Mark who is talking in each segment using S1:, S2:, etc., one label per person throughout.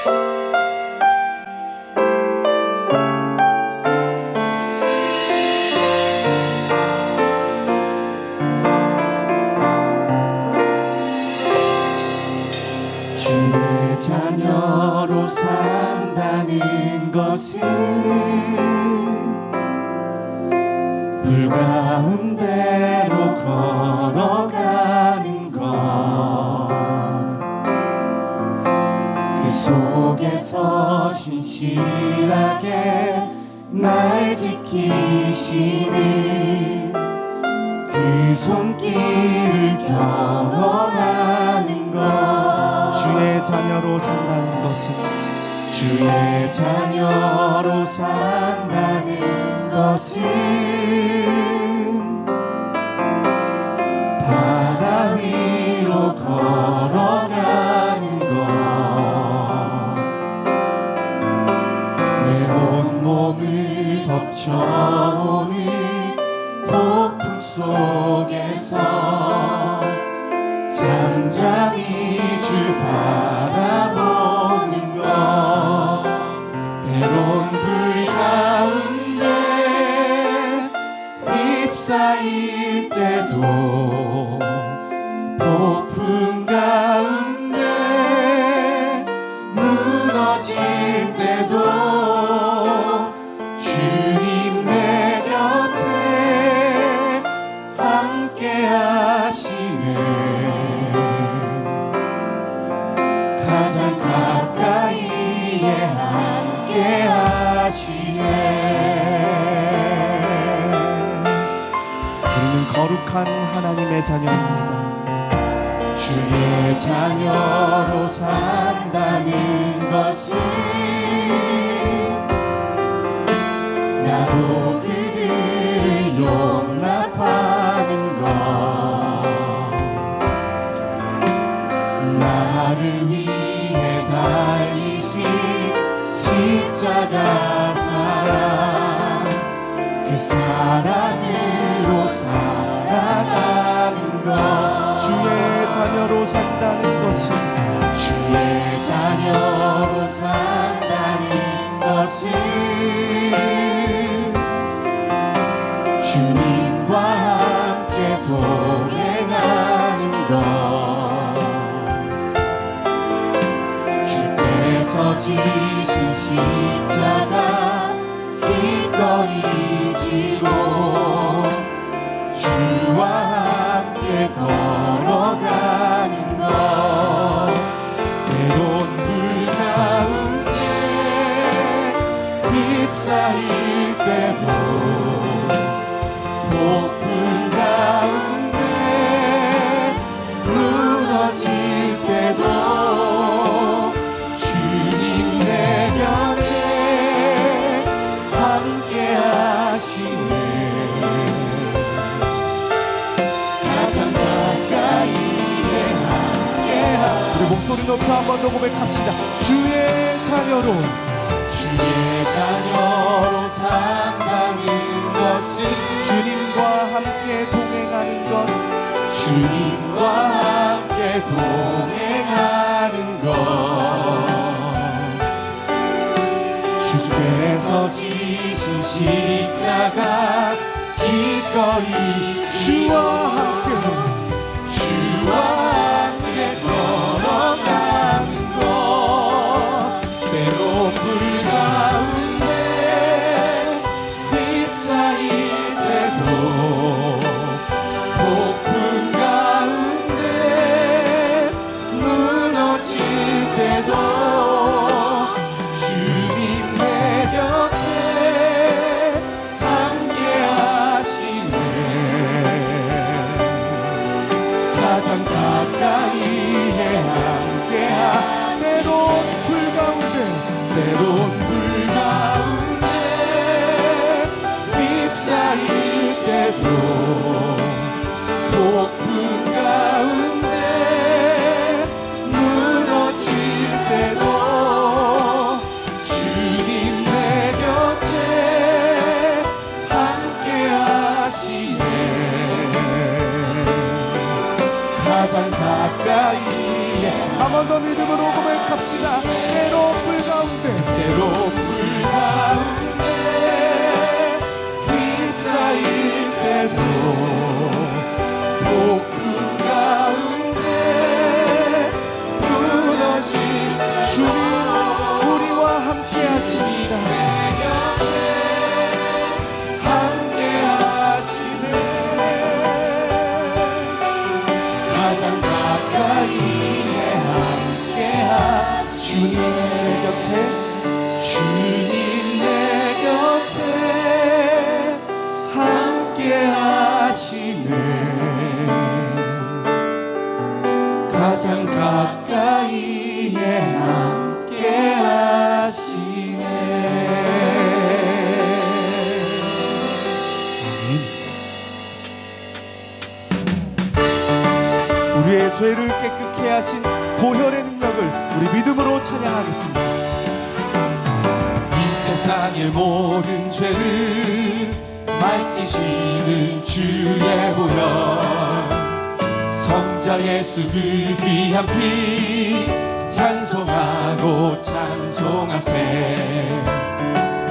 S1: 주의 자녀로 산다는 것은 불 가운데로 걸어가는 것, 그 속에서 신실하게 날 지키시는 그 손길을 경험하는 것.
S2: 주의 자녀로 산다는 것은,
S1: 주의 자녀로 산다는 것은 바다 위로 걸어가는 것, 내 온몸을 덮쳐오는 폭풍 속에서 잠잠히 주 바라보는 것, 때론 불 가운데 휩싸일 때도, 폭풍 가운데 무너질 때도 주님 내 곁에 함께 하시네. 가장 가까이에 함께 하시네.
S2: 우리는 거룩한 하나님의 자녀입니다.
S1: 주의 자녀로 산다는 것은 나도 그들을 용납하는 것, 나를 위해 달리신 십자가 사랑, 그 사랑으로 살아가는 것.
S2: 주의 자녀로 산다는 것은,
S1: 주의 자녀로 산다는 것은 주님과 함께 동행하는 것, 주께서 지신 십자가 기꺼이 지고 주와 함께 걸어가는 것, 때론 불 가운데 휩싸일 때도, 폭풍 가운데 무너질 때도 주님 내 곁에 함께 하시네. 가장 가까이에 함께 하시네.
S2: 우리 목소리 높여 한 번 더 고백합시다. 주의 자녀로,
S1: 주의 자녀로 산다는 것은
S2: 주님과 함께 동행하는 것,
S1: 주님과 함께 동행하는 것, 주께서 지신 십자가 기꺼이
S2: 주와 함께,
S1: 주와 함께 걸어가는 것, 때론 불 가운데 휩싸일 때도, 폭풍 가운데 무너질 때도 주님 내 곁에 함께 하시네. 가장 가까이에 함께 하시네.
S2: 때론 불 가운데,
S1: 때론 불 가운데 휩싸일 때도, 폭풍 가운데 무너질 때도 주님 내 곁에 함께 하시네. 가장 가까이에
S2: 한 번 더 믿음으로 고백합시다. 때론 함께 하십니다.
S1: 함께 하시네. 가장 가까이에 함께 하시네.
S2: 주님 내 곁에
S1: 주님 내 곁에 함께 하시네. 가장 가까이에 함께 하시네.
S2: 우리의 죄를 깨끗게 하신 보혈의 능력을 우리 믿음으로 찬양하겠습니다.
S1: 이 세상의 모든 죄를 맑히시는 주의 보혈, 성자 예수 그 귀한 피 찬송하고 찬송하세.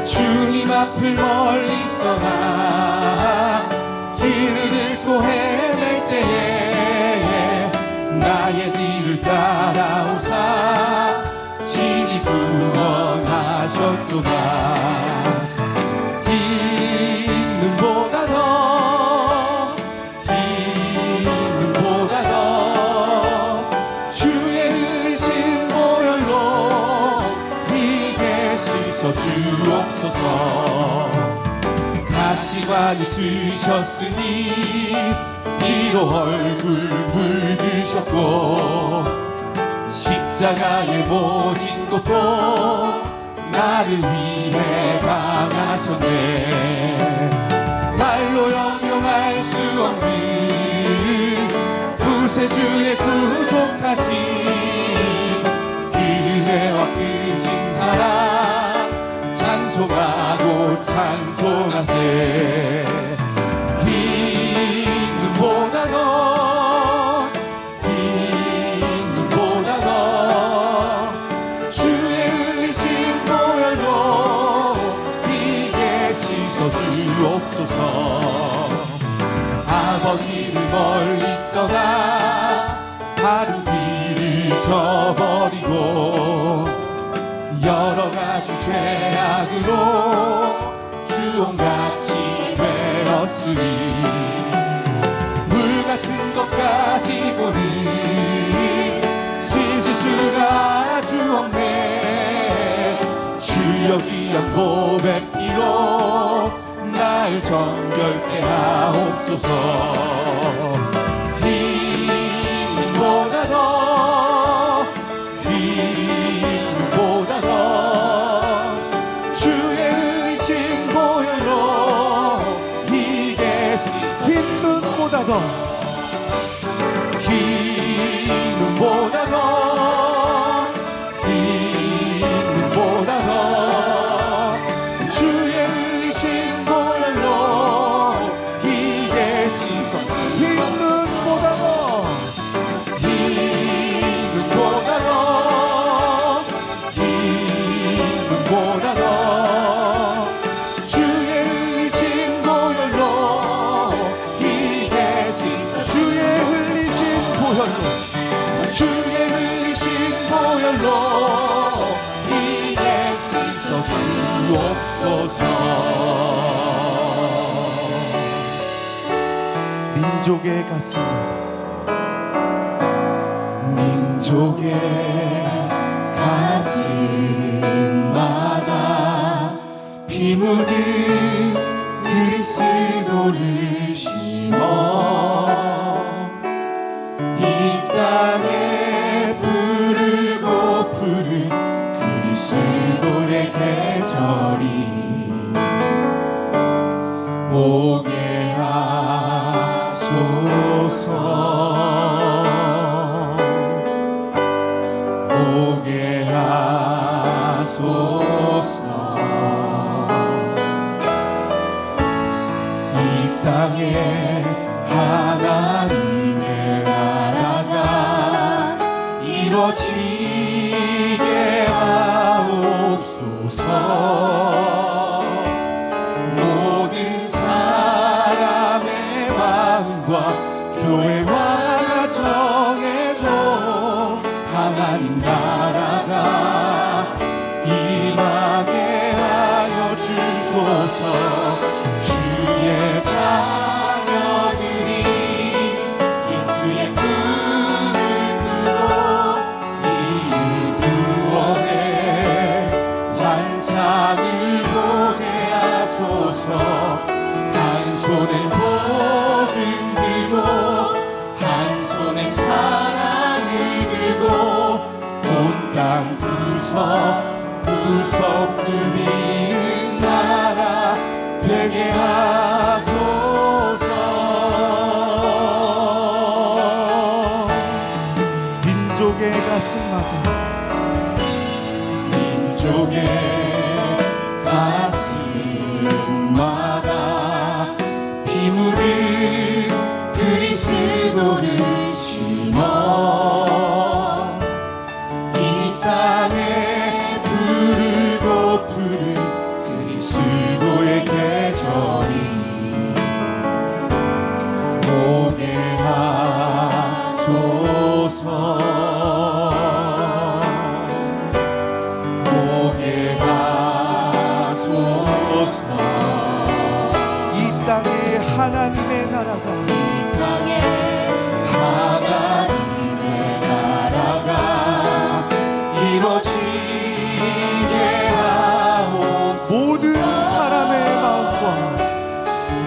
S1: 주님 앞을 멀리 떠나 길을 잃고 헤맬 때에 나의 뒤를 따라오사 친히 구원하셨도다. 있는보다 더 주의 흘리신 보혈로 이게 씻어 주옵소서. 가시관을 쓰셨으니 피로 얼굴 물드셨고 십자가의 모진 고통 나를 위해 당하셨네. 말로 형용할 수 없는 구세주의 구속하신 그네와 크신 사랑 찬송하고 찬송하세. 있는보다 더 주의 흘리신 보혈로 이게 씻어 주옵소서. 아버지를 멀리 떠나 하루 길을 저버리고 여러 가지 죄악으로 주홍같이 되었으니 물 같은 것 가지고는 씻을 수가 아주 없네. 주여 귀한 고백기로 날 정결케 하옵소서. 힘보다 더 주의 흘리신 보혈로 이게
S2: 흰 눈보다 더
S1: 주의 흘리신 보혈로 이게 씻어
S2: 흰 눈보다 더
S1: 주의 흘리신 보혈로 이게 씻어
S2: 주의 흘리신 보혈로
S1: 주의 흘리신 보혈로 이게 씻어 주옵소서.
S2: 민족의 가슴마다
S1: 민족의 가슴마다 피 묻은 그리스도를 심어 이 땅에 부르고 푸른 그리스도의 계절이 오게 하소서. 오게 하소서. 이 땅에 하나님의 나라가 이루어지게 하옵소서. 구성 누리는 나라 되게 하소서.
S2: 민족의 가슴마다
S1: 민족의 가슴마다 피 묻은 그리스도를 심어 이 땅에 푸르고 푸른 그리스도의 계절이 오게 하소서. 오게 하소서.
S2: 이 땅에 하나님의 나라가
S1: 하나님의 나라가 이루어지게 하옵소서.
S2: 모든 사람의 마음과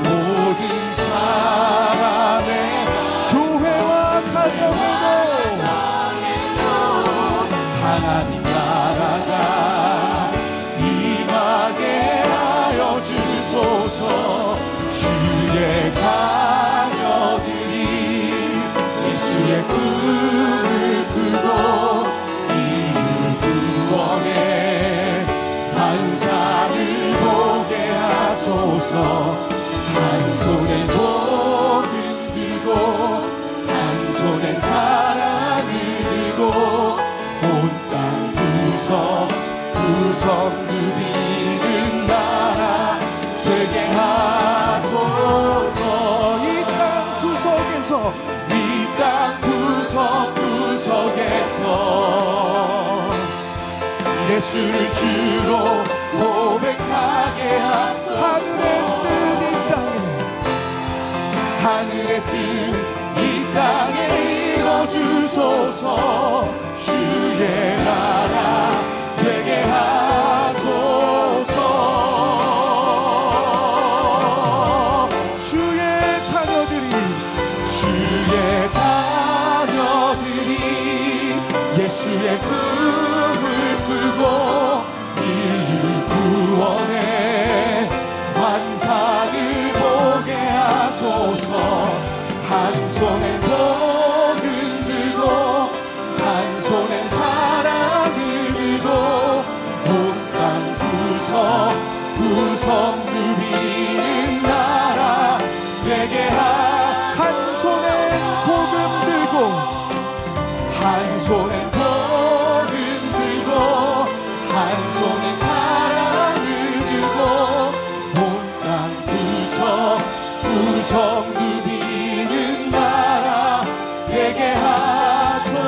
S1: 모든 사람의
S2: 교회와 가정으로
S1: 하나님 나라가 임하게 하여 주소서. 주의 자녀들이 예수의 꿈을 꾸고 이룰 구원의 환상을 보게 하소서. 한 손에 복을 들고 한 손에 사랑을 들고 온 땅 구석 누비는 나라 되게 하소서.
S2: 이 땅 구석에서
S1: 이 땅 구석구석에서 예수를 주로 고백하게 하소서. 하늘의 뜻 이 땅에 이뤄주소서. 주의 나라 되게 하소서.
S2: 주의 자녀들이
S1: 예수의 꿈을 꾸고 인류 구원의 환상을 보게 하소서. 한 손에 복을 들고 한 손에 사랑을 들고 온 땅 구석 누비는 나라 되게
S2: 한 손에 복음 들고
S1: 한 손에 복을 들고 한 손에 사랑을 들고 온 땅 구석 누비는 나라 되게 하소서.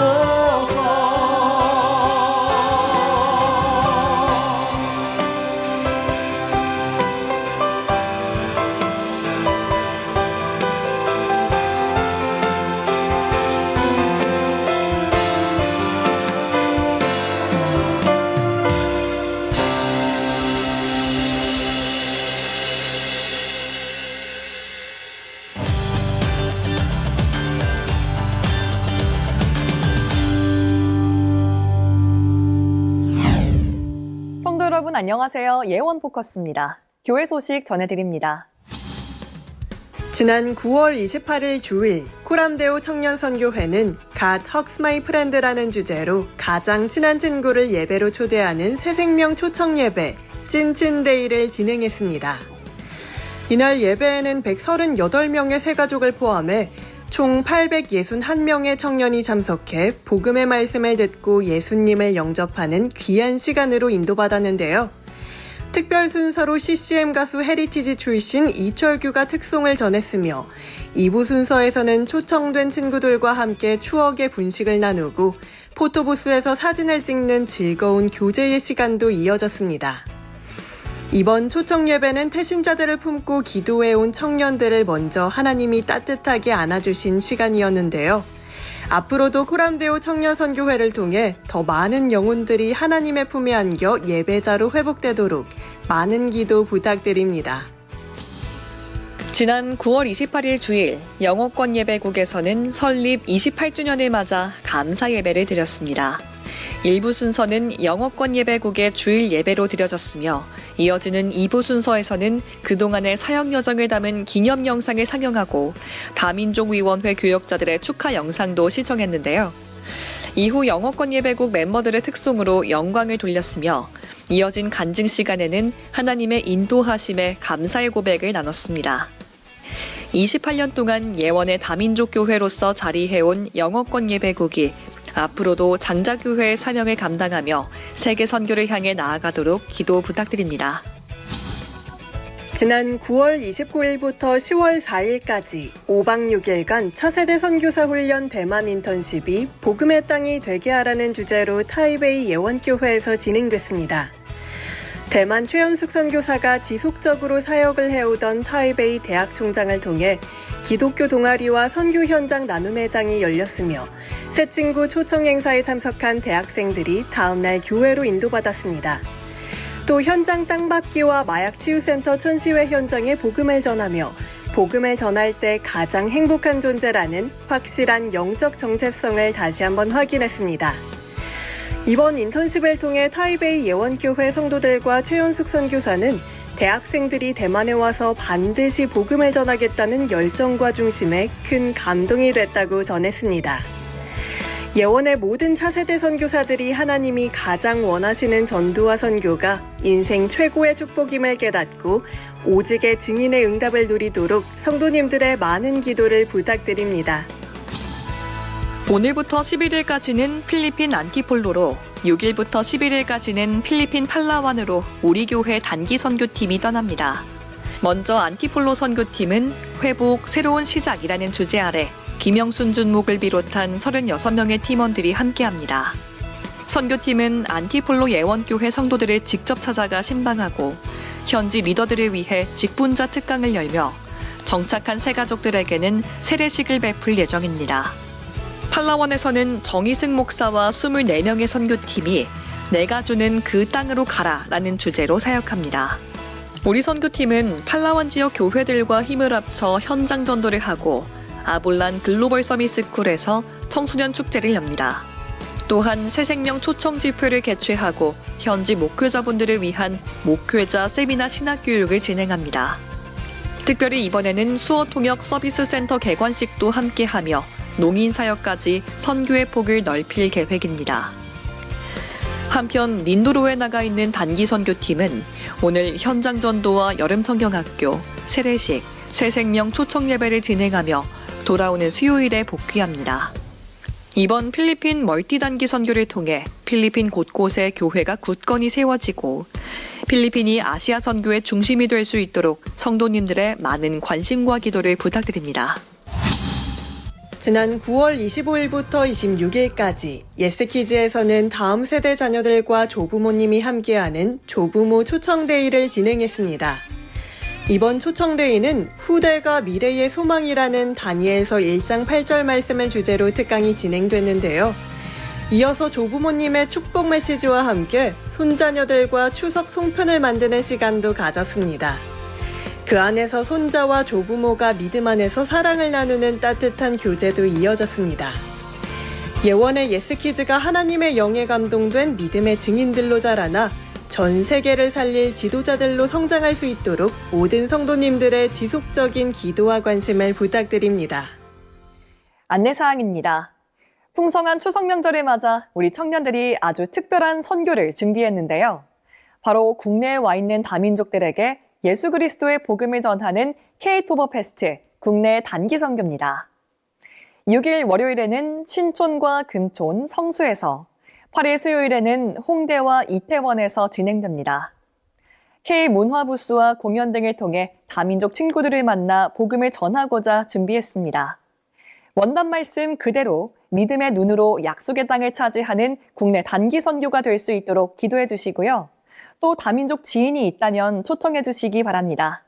S3: 성도 여러분 안녕하세요. 예원 포커스입니다. 교회 소식 전해드립니다.
S4: 지난 9월 28일 주일 코람데오 청년선교회는 God Hugs My Friend라는 주제로 가장 친한 친구를 예배로 초대하는 새생명 초청 예배 찐친데이를 진행했습니다. 이날 예배에는 138명의 새가족을 포함해 총 861명의 청년이 참석해 복음의 말씀을 듣고 예수님을 영접하는 귀한 시간으로 인도받았는데요. 특별 순서로 CCM 가수 헤리티지 출신 이철규가 특송을 전했으며 2부 순서에서는 초청된 친구들과 함께 추억의 분식을 나누고 포토부스에서 사진을 찍는 즐거운 교제의 시간도 이어졌습니다. 이번 초청 예배는 태신자들을 품고 기도해온 청년들을 먼저 하나님이 따뜻하게 안아주신 시간이었는데요. 앞으로도 코람데오 청년선교회를 통해 더 많은 영혼들이 하나님의 품에 안겨 예배자로 회복되도록 많은 기도 부탁드립니다.
S3: 지난 9월 28일 주일 영어권 예배국에서는 설립 28주년을 맞아 감사 예배를 드렸습니다. 1부 순서는 영어권 예배국의 주일 예배로 드려졌으며 이어지는 2부 순서에서는 그동안의 사역 여정을 담은 기념 영상을 상영하고 다민족위원회 교역자들의 축하 영상도 시청했는데요. 이후 영어권 예배국 멤버들의 특송으로 영광을 돌렸으며 이어진 간증 시간에는 하나님의 인도하심에 감사의 고백을 나눴습니다. 28년 동안 예원의 다민족 교회로서 자리해온 영어권 예배국이 앞으로도 장자교회의 사명을 감당하며 세계 선교를 향해 나아가도록 기도 부탁드립니다.
S4: 지난 9월 29일부터 10월 4일까지 5박 6일간 차세대 선교사 훈련 대만 인턴십이 복음의 땅이 되게 하라는 주제로 타이베이 예원교회에서 진행됐습니다. 대만 최연숙 선교사가 지속적으로 사역을 해오던 타이베이 대학 총장을 통해 기독교 동아리와 선교 현장 나눔회장이 열렸으며 새 친구 초청 행사에 참석한 대학생들이 다음날 교회로 인도받았습니다. 또 현장 땅밟기와 마약 치유센터 천시회 현장에 복음을 전하며 복음을 전할 때 가장 행복한 존재라는 확실한 영적 정체성을 다시 한번 확인했습니다. 이번 인턴십을 통해 타이베이 예원교회 성도들과 최연숙 선교사는 대학생들이 대만에 와서 반드시 복음을 전하겠다는 열정과 중심에 큰 감동이 됐다고 전했습니다. 예원의 모든 차세대 선교사들이 하나님이 가장 원하시는 전도와 선교가 인생 최고의 축복임을 깨닫고 오직의 증인의 응답을 누리도록 성도님들의 많은 기도를 부탁드립니다.
S3: 오늘부터 11일까지는 필리핀 안티폴로로 6일부터 11일까지는 필리핀 팔라완으로 우리 교회 단기 선교팀이 떠납니다. 먼저 안티폴로 선교팀은 회복, 새로운 시작이라는 주제 아래 김영순 준목을 비롯한 36명의 팀원들이 함께합니다. 선교팀은 안티폴로 예원교회 성도들을 직접 찾아가 신방하고 현지 리더들을 위해 직분자 특강을 열며 정착한 새 가족들에게는 세례식을 베풀 예정입니다. 팔라원에서는 정희승 목사와 24명의 선교팀이 내가 주는 그 땅으로 가라라는 주제로 사역합니다. 우리 선교팀은 팔라원 지역 교회들과 힘을 합쳐 현장 전도를 하고 아볼란 글로벌 서밋 스쿨에서 청소년 축제를 엽니다. 또한 새생명 초청 집회를 개최하고 현지 목회자분들을 위한 목회자 세미나 신학교육을 진행합니다. 특별히 이번에는 수어통역 서비스 센터 개관식도 함께하며 농인사역까지 선교의 폭을 넓힐 계획입니다. 한편 민도로에 나가 있는 단기 선교팀은 오늘 현장 전도와 여름 성경학교, 세례식, 새생명 초청 예배를 진행하며 돌아오는 수요일에 복귀합니다. 이번 필리핀 멀티단기 선교를 통해 필리핀 곳곳에 교회가 굳건히 세워지고 필리핀이 아시아 선교의 중심이 될 수 있도록 성도님들의 많은 관심과 기도를 부탁드립니다.
S4: 지난 9월 25일부터 26일까지 예스키즈에서는 다음 세대 자녀들과 조부모님이 함께하는 조부모 초청데이를 진행했습니다. 이번 초청데이는 후대가 미래의 소망이라는 다니엘서 1장 8절 말씀을 주제로 특강이 진행됐는데요. 이어서 조부모님의 축복 메시지와 함께 손자녀들과 추석 송편을 만드는 시간도 가졌습니다. 그 안에서 손자와 조부모가 믿음 안에서 사랑을 나누는 따뜻한 교제도 이어졌습니다. 예원의 예스키즈가 하나님의 영에 감동된 믿음의 증인들로 자라나 전 세계를 살릴 지도자들로 성장할 수 있도록 모든 성도님들의 지속적인 기도와 관심을 부탁드립니다.
S3: 안내사항입니다. 풍성한 추석 명절을 맞아 우리 청년들이 아주 특별한 선교를 준비했는데요. 바로 국내에 와 있는 다민족들에게 예수 그리스도의 복음을 전하는 K-토버 페스트 국내 단기 선교입니다. 6일 월요일에는 신촌과 금촌, 성수에서 8일 수요일에는 홍대와 이태원에서 진행됩니다. K-문화부스와 공연 등을 통해 다민족 친구들을 만나 복음을 전하고자 준비했습니다. 원단 말씀 그대로 믿음의 눈으로 약속의 땅을 차지하는 국내 단기 선교가 될 수 있도록 기도해 주시고요. 또 다민족 지인이 있다면 초청해 주시기 바랍니다.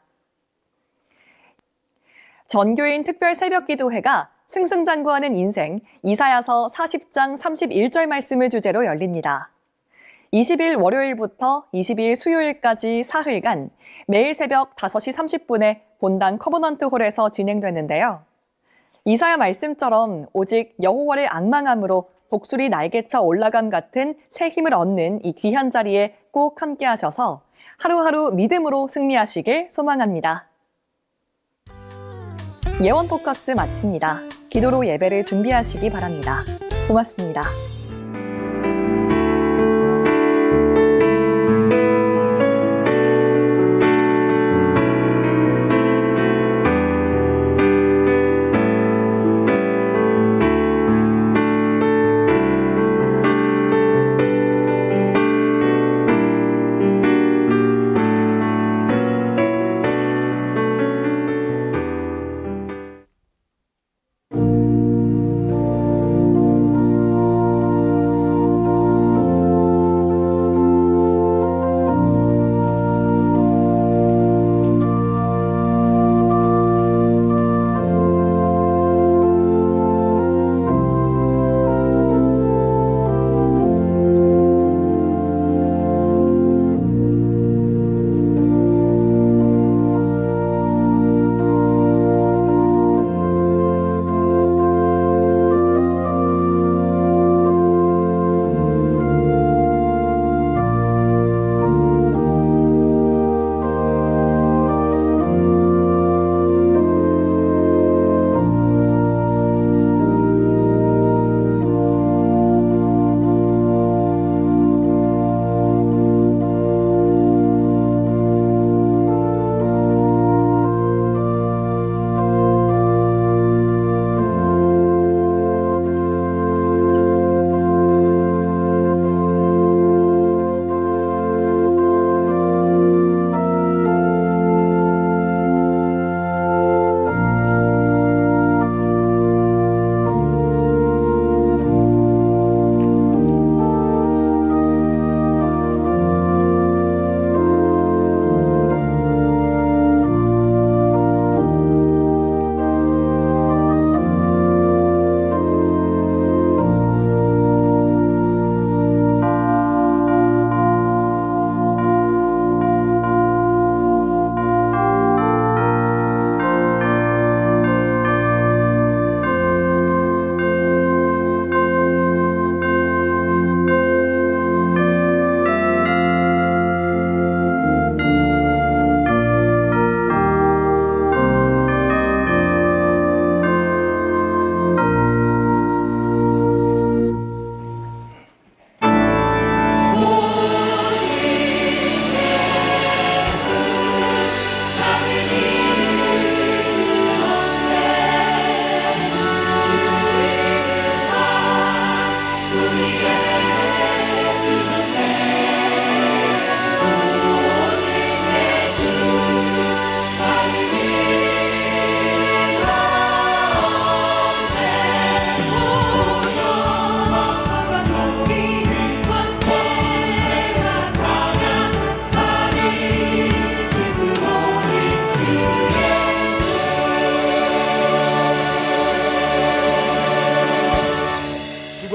S3: 전교인 특별 새벽 기도회가 승승장구하는 인생 이사야서 40장 31절 말씀을 주제로 열립니다. 20일 월요일부터 20일 수요일까지 사흘간 매일 새벽 5시 30분에 본당 커버넌트 홀에서 진행되는데요. 이사야 말씀처럼 오직 여호와를 앙망함으로 독수리 날개쳐 올라감 같은 새 힘을 얻는 이 귀한 자리에 꼭 함께 하셔서 하루하루 믿음으로 승리하시길 소망합니다. 예원 포커스 마칩니다. 기도로 예배를 준비하시기 바랍니다. 고맙습니다.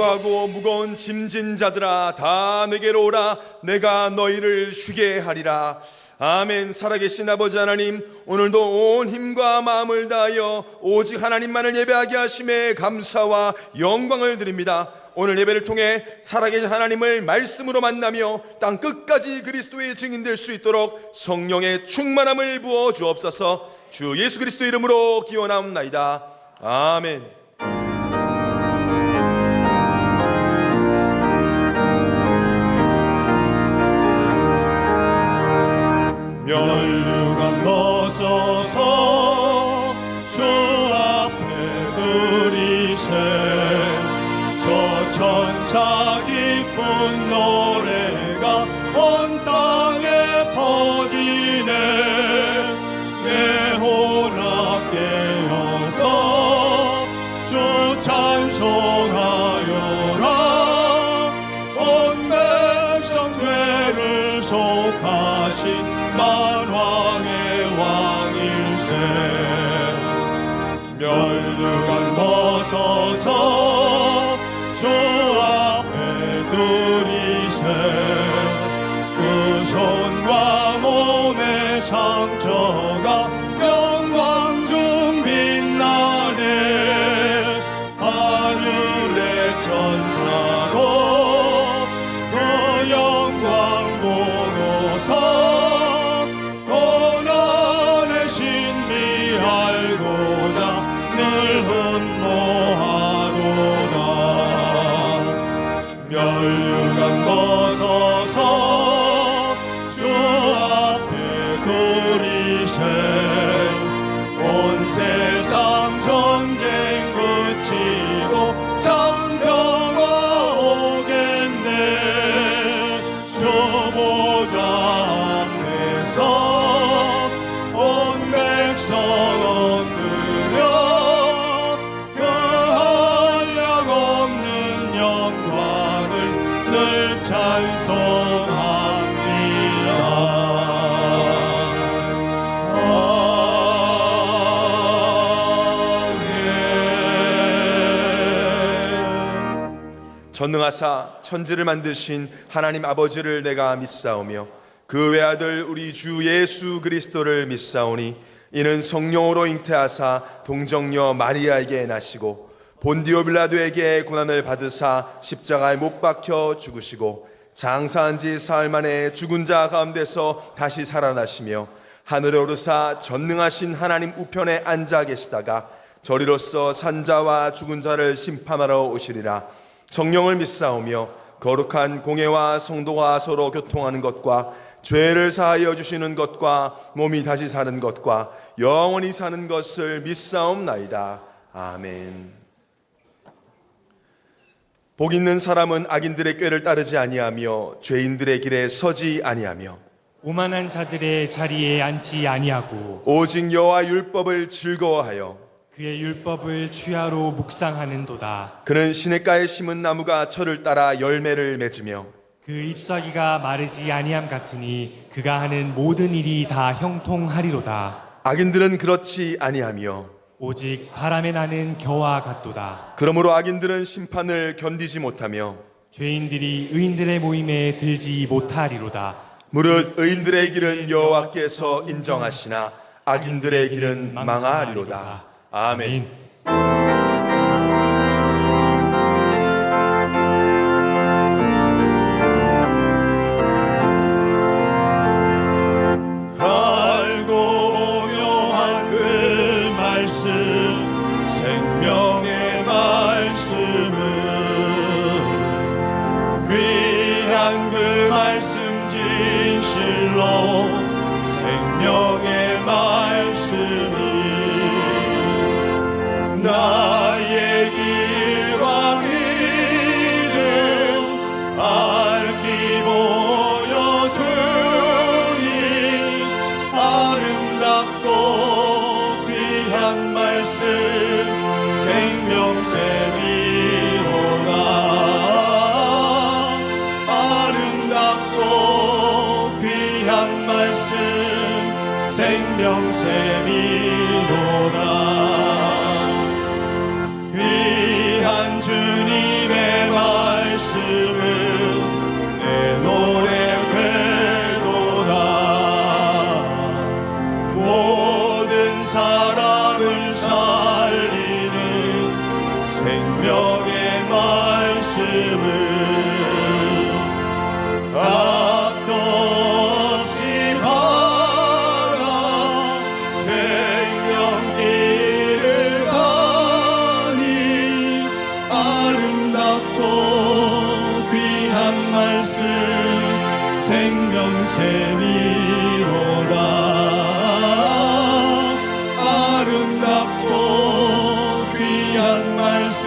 S1: 수고하고 무거운 짐진 자들아 다 내게로 오라. 내가 너희를 쉬게 하리라. 아멘. 살아계신 아버지 하나님, 오늘도 온 힘과 마음을 다하여 오직 하나님만을 예배하게 하심에 감사와 영광을 드립니다. 오늘 예배를 통해 살아계신 하나님을 말씀으로 만나며 땅 끝까지 그리스도의 증인될 수 있도록 성령의 충만함을 부어 주옵소서. 주 예수 그리스도 이름으로 기원하옵나이다. 아멘.
S2: 멸류관 벗어서 주 앞에 들이세 저 천사 기쁜 노래가 온 땅에 퍼지네. 내 호라 깨어서 주 찬송하여라. 온 백성 죄를 속하신 만왕의 왕일세. 멸류관 벗어서 주 앞에 들이세 그 손과 몸의 상처가 영광 중 빛나네. 하늘의 천사
S5: 보좌 앞에서 온 백성 엎드려 그 한량없는 영광을 늘 찬송합니다.
S1: 전능하사 천지를 만드신 하나님 아버지를 내가 믿사오며 그 외아들 우리 주 예수 그리스도를 믿사오니 이는 성령으로 잉태하사 동정녀 마리아에게 나시고 본디오 빌라도에게 고난을 받으사 십자가에 못 박혀 죽으시고 장사한 지 사흘 만에 죽은 자 가운데서 다시 살아나시며 하늘에 오르사 전능하신 하나님 우편에 앉아 계시다가 저리로서 산자와 죽은 자를 심판하러 오시리라. 성령을 믿사오며 거룩한 공회와 성도가 서로 교통하는 것과 죄를 사하여 주시는 것과 몸이 다시 사는 것과 영원히 사는 것을 믿사옵나이다. 아멘. 복 있는 사람은 악인들의 꾀를 따르지 아니하며 죄인들의 길에 서지 아니하며
S6: 오만한 자들의 자리에 앉지 아니하고
S1: 오직 여호와 율법을 즐거워하여
S6: 그의 율법을 주야로 묵상하는도다.
S1: 그는 시냇가에 심은 나무가 철을 따라 열매를 맺으며
S6: 그 잎사귀가 마르지 아니함 같으니 그가 하는 모든 일이 다 형통하리로다.
S1: 악인들은 그렇지 아니하며
S6: 오직 바람에 나는 겨와 같도다.
S1: 그러므로 악인들은 심판을 견디지 못하며
S6: 죄인들이 의인들의 모임에 들지 못하리로다.
S1: 무릇 의인들의 길은 여호와께서 인정하시나 악인들의 길은 망하리로다. 아멘.
S5: 달고 오묘한 그 말씀 생명의 말씀은 귀한 그 말씀 진실로 생명의 말씀이 나의 길과 믿음 밝히 보여주니 아름답고 귀한 말씀 생명샘이로다. 아름답고 귀한 말씀 생명샘이로다. 귀한 주님의 말씀은 내 노래 되도다. 모든 사람을 살리는 생명의 말씀은 앞도 없이 바라 생명길을 가니 아름답고 귀한 말씀 생명샘이로다. 아름답고 귀한 말씀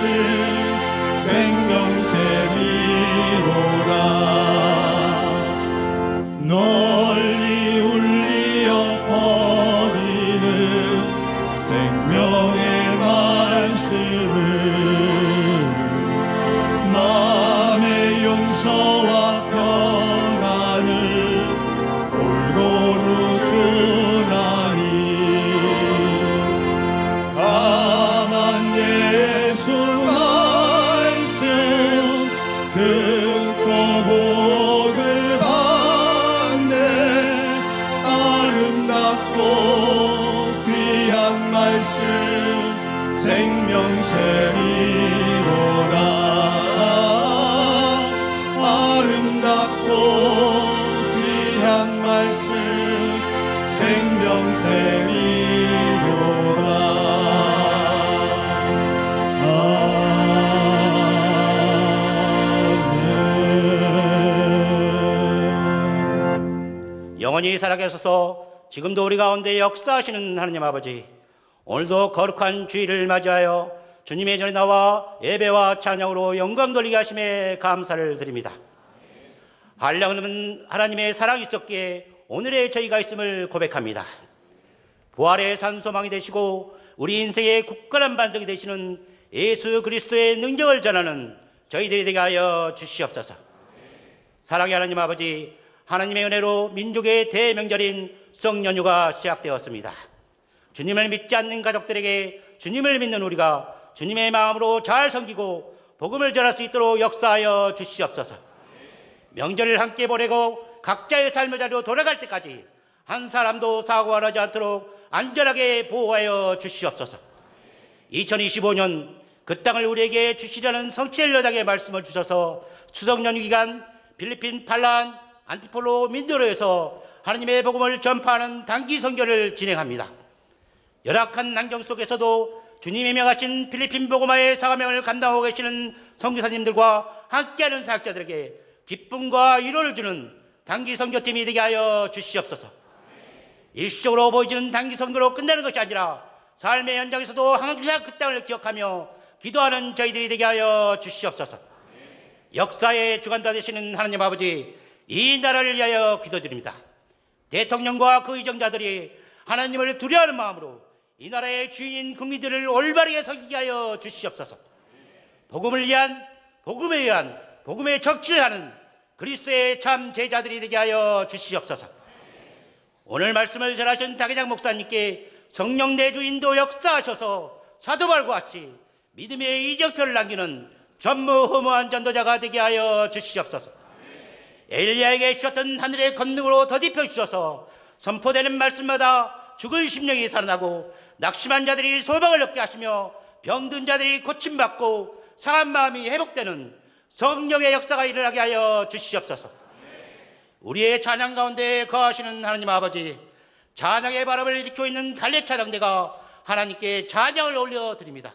S5: 생명샘이로다. 널리 울리어 퍼지는 생명의 말씀은 마음의 용서와 평안을 골고루 주나니 다만 예수 말씀 듣고 복을 받네. 아름답고 귀한 말씀 생명샘이로다. 아름답고 귀한 말씀 생명샘이로다.
S7: 영원히 살아계셔서 지금도 우리 가운데 역사하시는 하나님 아버지, 오늘도 거룩한 주일을 맞이하여 주님의 전에 나와 예배와 찬양으로 영광 돌리게 하심에 감사를 드립니다. 한량은 하나님의 사랑이 있었기에 오늘의 저희가 있음을 고백합니다. 부활의 산소망이 되시고 우리 인생의 굳건한 반석이 되시는 예수 그리스도의 능력을 전하는 저희들이 되게 하여 주시옵소서. 사랑의 하나님 아버지, 하나님의 은혜로 민족의 대명절인 성연휴가 시작되었습니다. 주님을 믿지 않는 가족들에게 주님을 믿는 우리가 주님의 마음으로 잘 섬기고 복음을 전할 수 있도록 역사하여 주시옵소서. 명절을 함께 보내고 각자의 삶의 자리로 돌아갈 때까지 한 사람도 사고가 나지 않도록 안전하게 보호하여 주시옵소서. 2025년 그 땅을 우리에게 주시려는 성취의 여당의 말씀을 주셔서 추석 연휴 기간 필리핀 팔란 안티폴로 민도로에서 하나님의 복음을 전파하는 단기 선교를 진행합니다. 열악한 환경 속에서도 주님이 명하신 필리핀 복음화의 사명을 감당하고 계시는 선교사님들과 함께하는 사역자들에게 기쁨과 위로를 주는 단기 선교팀이 되게 하여 주시옵소서. 일시적으로 보여지는 단기 선교로 끝나는 것이 아니라 삶의 현장에서도 항상 그 땅을 기억하며 기도하는 저희들이 되게 하여 주시옵소서. 역사의 주관자 되시는 하나님 아버지, 이 나라를 위하여 기도드립니다. 대통령과 그 의정자들이 하나님을 두려워하는 마음으로 이 나라의 주인인 국민들을 올바르게 섬기게 하여 주시옵소서. 복음을 위한, 복음에 의한, 복음의 적치를 하는 그리스도의 참 제자들이 되게 하여 주시옵소서. 오늘 말씀을 전하신 박회장 목사님께 성령 내주 인도 역사하셔서 사도바울과 같이 믿음의 이적표를 남기는 전무후무한 전도자가 되게 하여 주시옵소서. 엘리야에게 주셨던 하늘의 권능으로 더딥혀 주셔서 선포되는 말씀마다 죽은 심령이 살아나고 낙심한 자들이 소망을 얻게 하시며 병든 자들이 고침받고 상한 마음이 회복되는 성령의 역사가 일어나게 하여 주시옵소서. 우리의 찬양 가운데 거하시는 하나님 아버지, 찬양의 바람을 일으키고 있는 갈렙찬양대가 하나님께 찬양을 올려드립니다.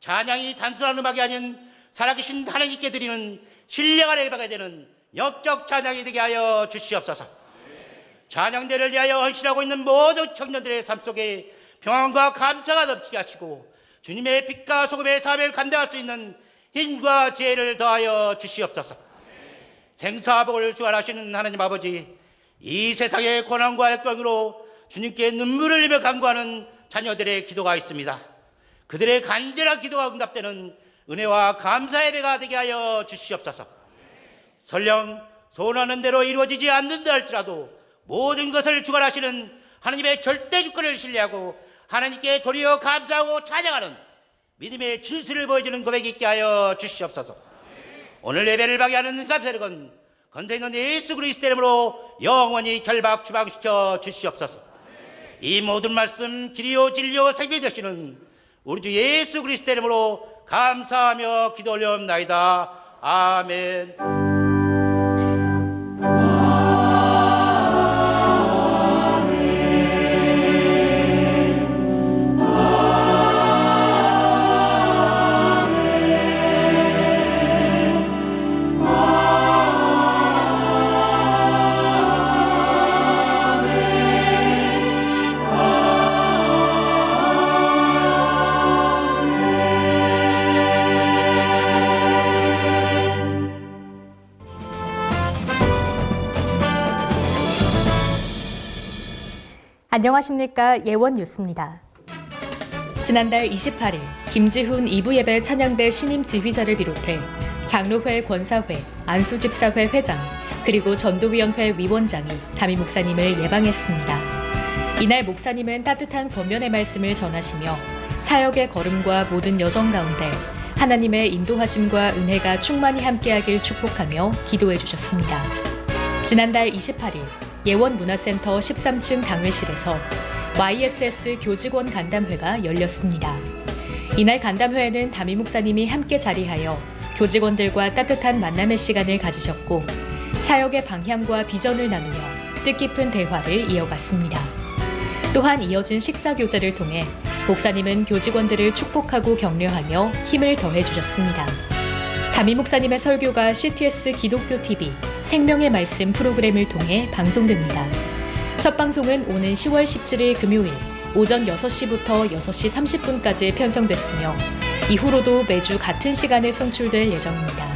S7: 찬양이 단순한 음악이 아닌 살아계신 하나님께 드리는 신령한 예배가 되는 영적 찬양이 되게 하여 주시옵소서. 찬양대를 위하여 헌신하고 있는 모든 청년들의 삶 속에 평안과 감사가 넘치게 하시고 주님의 빛과 소금의 사명을 감당할 수 있는 힘과 지혜를 더하여 주시옵소서. 생사복을 주관하시는 하나님 아버지, 이 세상의 고난과 역경으로 주님께 눈물을 흘리며 간구하는 자녀들의 기도가 있습니다. 그들의 간절한 기도가 응답되는 은혜와 감사의 예배가 되게 하여 주시옵소서. 설령 소원하는 대로 이루어지지 않는다 할지라도 모든 것을 주관하시는 하나님의 절대 주권을 신뢰하고 하나님께 도리어 감사하고 찬양하는 믿음의 진실을 보여주는 고백이 있게 하여 주시옵소서. 오늘 예배를 방해하는 감사력은 건세 있는 예수 그리스도 이름으로 영원히 결박 추방시켜 주시옵소서. 이 모든 말씀 길이요 진리요 생명이 되시는 우리 주 예수 그리스도 이름으로 감사하며 기도 올려옵나이다. 아멘.
S8: 안녕하십니까. 예원 뉴스입니다.
S3: 지난달 28일 김지훈 2부 예배 찬양대 신임 지휘자를 비롯해 장로회 권사회, 안수집사회 회장, 그리고 전도위원회 위원장이 담임 목사님을 예방했습니다. 이날 목사님은 따뜻한 권면의 말씀을 전하시며 사역의 걸음과 모든 여정 가운데 하나님의 인도하심과 은혜가 충만히 함께하길 축복하며 기도해 주셨습니다. 지난달 28일 예원문화센터 13층 당회실에서 YSS 교직원 간담회가 열렸습니다. 이날 간담회에는 담임 목사님이 함께 자리하여 교직원들과 따뜻한 만남의 시간을 가지셨고 사역의 방향과 비전을 나누며 뜻깊은 대화를 이어갔습니다. 또한 이어진 식사 교제를 통해 목사님은 교직원들을 축복하고 격려하며 힘을 더해 주셨습니다. 담임 목사님의 설교가 CTS 기독교 TV 생명의 말씀 프로그램을 통해 방송됩니다. 첫 방송은 오는 10월 17일 금요일 오전 6시부터 6시 30분까지 편성됐으며 이후로도 매주 같은 시간에 송출될 예정입니다.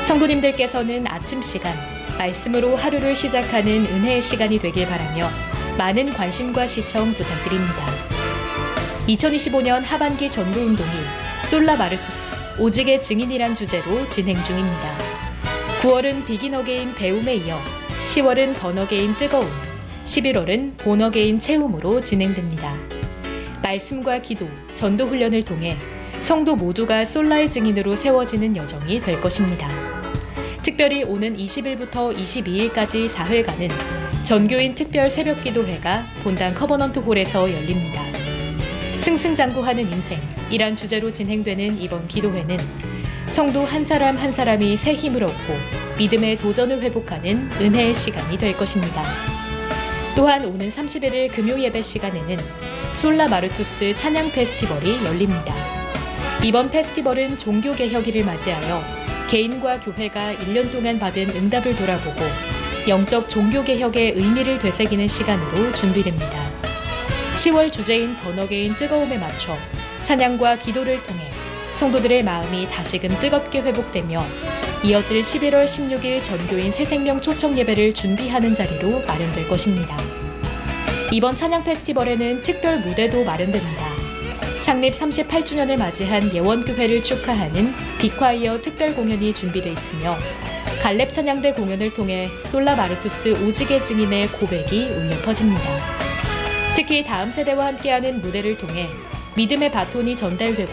S3: 성도님들께서는 아침 시간
S8: 말씀으로 하루를 시작하는 은혜의 시간이 되길 바라며 많은 관심과 시청 부탁드립니다. 2025년 하반기 전도운동이 솔라 마르투스, 오직의 증인이란 주제로 진행 중입니다. 9월은 비긴 어게인 배움에 이어 10월은 번 어게인 뜨거움, 11월은 본 어게인 채움으로 진행됩니다. 말씀과 기도, 전도 훈련을 통해 성도 모두가 솔라의 증인으로 세워지는 여정이 될 것입니다. 특별히 오는 20일부터 22일까지 4회간은 전교인 특별 새벽기도회가 본당 커버넌트 홀에서 열립니다. 승승장구하는 인생이란 주제로 진행되는 이번 기도회는 성도 한 사람 한 사람이 새 힘을 얻고 믿음의 도전을 회복하는 은혜의 시간이 될 것입니다. 또한 오는 31일 금요 예배 시간에는 솔라 마르투스 찬양 페스티벌이 열립니다. 이번 페스티벌은 종교개혁일을 맞이하여 개인과 교회가 1년 동안 받은 응답을 돌아보고 영적 종교개혁의 의미를 되새기는 시간으로 준비됩니다. 10월 주제인 번 어게인 뜨거움에 맞춰 찬양과 기도를 통해 성도들의 마음이 다시금 뜨겁게 회복되며 이어질 11월 16일 전교인 새생명 초청 예배를 준비하는 자리로 마련될 것입니다. 이번 찬양 페스티벌에는 특별 무대도 마련됩니다. 창립 38주년을 맞이한 예원교회를 축하하는 빅콰이어 특별 공연이 준비되어 있으며 갈렙 찬양대 공연을 통해 솔라 마르투스 오직의 증인의 고백이 울려 퍼집니다. 특히 다음 세대와 함께하는 무대를 통해 믿음의 바톤이 전달되고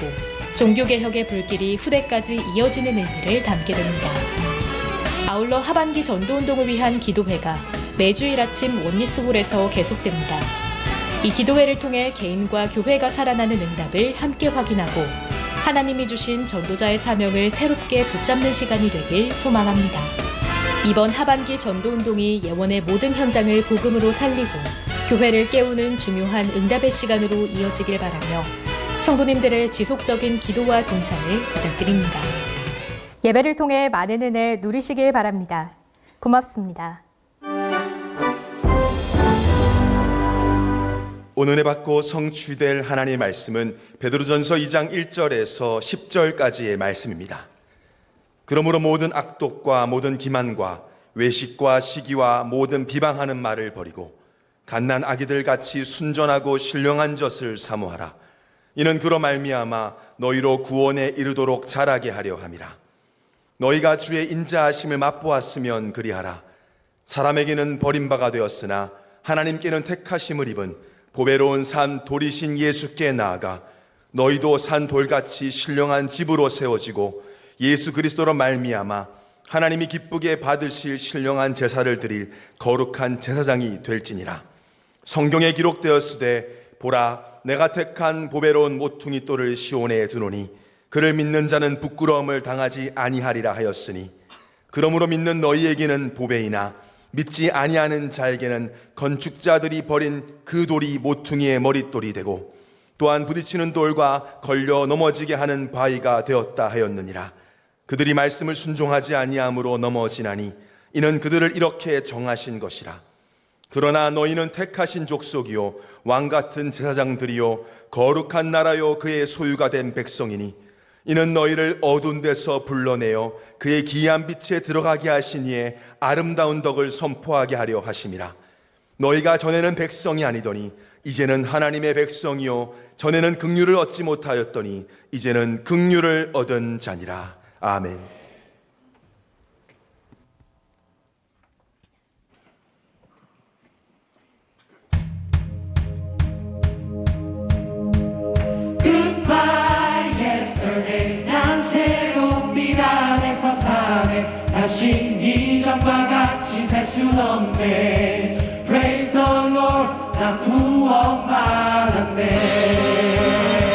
S8: 종교개혁의 불길이 후대까지 이어지는 의미를 담게 됩니다. 아울러 하반기 전도운동을 위한 기도회가 매주일 아침 원리스홀에서 계속됩니다. 이 기도회를 통해 개인과 교회가 살아나는 응답을 함께 확인하고 하나님이 주신 전도자의 사명을 새롭게 붙잡는 시간이 되길 소망합니다. 이번 하반기 전도운동이 예원의 모든 현장을 복음으로 살리고 교회를 깨우는 중요한 응답의 시간으로 이어지길 바라며 성도님들의 지속적인 기도와 동참을 부탁드립니다. 예배를 통해 많은 은혜 누리시길 바랍니다. 고맙습니다.
S1: 오늘 은혜 받고 성취될 하나님의 말씀은 베드로전서 2장 1절에서 10절까지의 말씀입니다. 그러므로 모든 악독과 모든 기만과 외식과 시기와 모든 비방하는 말을 버리고 갓난 아기들 같이 순전하고 신령한 젖을 사모하라. 이는 그로 말미암아 너희로 구원에 이르도록 자라게 하려 함이라. 너희가 주의 인자하심을 맛보았으면 그리하라. 사람에게는 버림바가 되었으나 하나님께는 택하심을 입은 보배로운 산 돌이신 예수께 나아가 너희도 산 돌같이 신령한 집으로 세워지고 예수 그리스도로 말미암아 하나님이 기쁘게 받으실 신령한 제사를 드릴 거룩한 제사장이 될지니라. 성경에 기록되었으되 보라 내가 택한 보배로운 모퉁이 돌을 시온에 두노니 그를 믿는 자는 부끄러움을 당하지 아니하리라 하였으니 그러므로 믿는 너희에게는 보배이나 믿지 아니하는 자에게는 건축자들이 버린 그 돌이 모퉁이의 머릿돌이 되고 또한 부딪히는 돌과 걸려 넘어지게 하는 바위가 되었다 하였느니라. 그들이 말씀을 순종하지 아니함으로 넘어지나니 이는 그들을 이렇게 정하신 것이라. 그러나 너희는 택하신 족속이요 왕같은 제사장들이요 거룩한 나라요 그의 소유가 된 백성이니 이는 너희를 어두운 데서 불러내어 그의 기이한 빛에 들어가게 하신 이의 아름다운 덕을 선포하게 하려 하심이라. 너희가 전에는 백성이 아니더니 이제는 하나님의 백성이요 전에는 긍휼을 얻지 못하였더니 이제는 긍휼을 얻은 자니라. 아멘.
S5: 난 새로운 미란에서 사네. 다신 이전과 같이 살 순 없네. Praise the Lord, 난 구원받았네.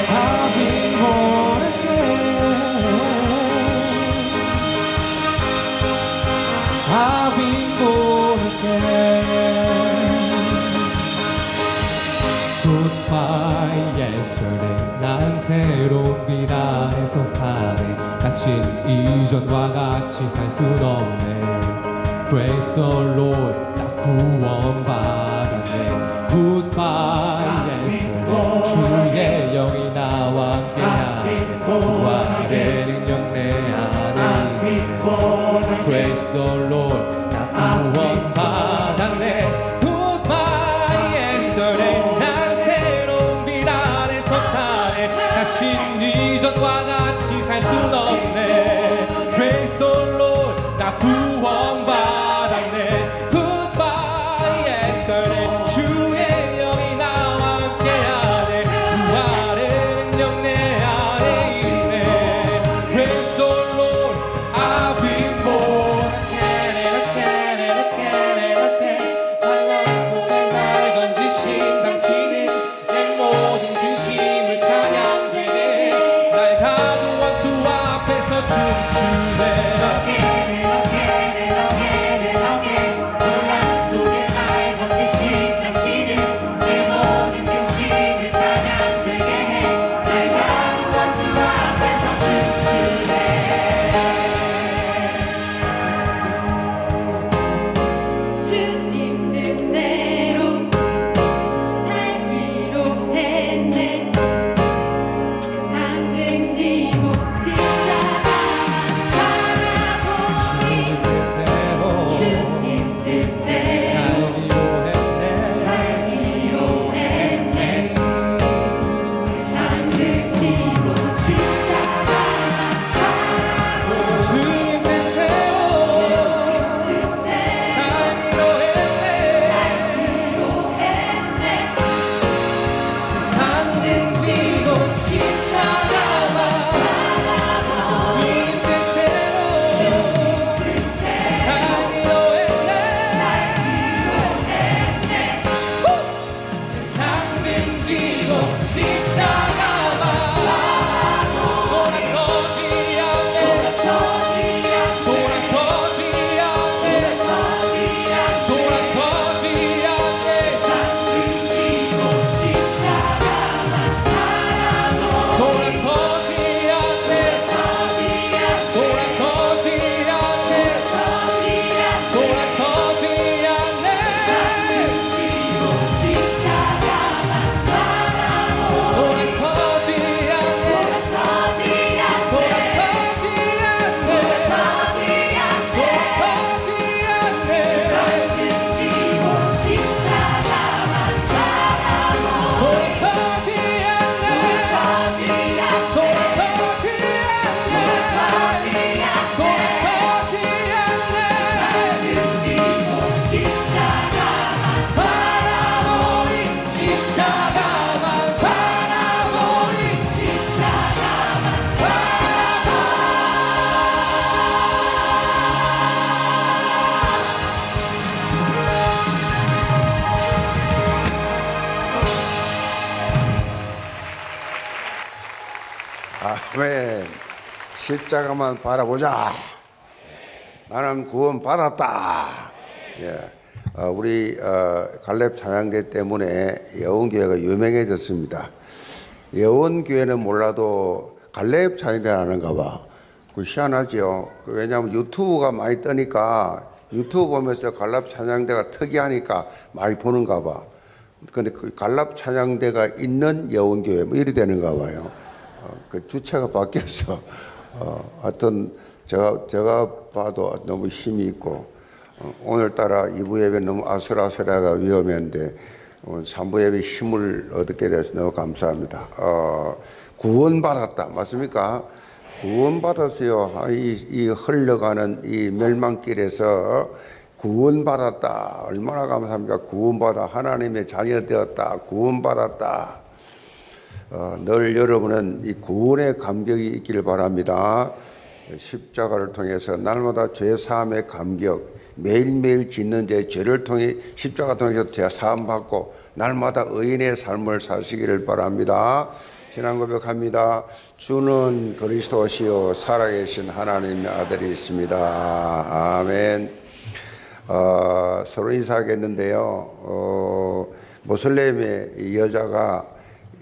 S5: I've been born again. I've been born again. Goodbye yesterday. 난 새로운 비단에서 사네. 다신 이전과 같이 살 순 없네. Praise the Lord, 나 구원받았네. Goodbye yesterday. 주의 영이 나와 함께하네. 부활의 능력 내 안에 있네. Praise the Lord, 나
S9: 아멘. 십자가만 바라보자. 나는 구원 받았다. 예. 우리 갈렙 찬양대 때문에 여원교회가 유명해졌습니다. 여원교회는 몰라도 갈렙 찬양대는 아는가 봐. 그 희한하죠. 왜냐하면 유튜브가 많이 뜨니까 유튜브 보면서 갈렙 찬양대가 특이하니까 많이 보는가 봐. 근데 그 갈렙 찬양대가 있는 여원교회 뭐 이래 되는가 봐요. 그 주체가 바뀌어서 하여튼 제가 봐도 너무 힘이 있고 오늘따라 2부 예배 너무 아슬아슬하가 위험했는데 3부 예배 힘을 얻게 돼서 너무 감사합니다. 구원받았다 맞습니까? 구원받았어요. 이 흘러가는 이 멸망길에서 구원받았다. 얼마나 감사합니까? 구원받아 하나님의 자녀 되었다. 구원받았다. 늘 여러분은 이 구원의 감격이 있기를 바랍니다. 십자가를 통해서 날마다 죄 사함의 감격, 매일매일 짓는 죄를 통해 십자가 통해서 죄 사함 받고 날마다 의인의 삶을 사시기를 바랍니다. 신앙 고백합니다. 주는 그리스도시요 살아계신 하나님의 아들이십니다. 아멘. 서로 인사하겠는데요. 모슬렘의 여자가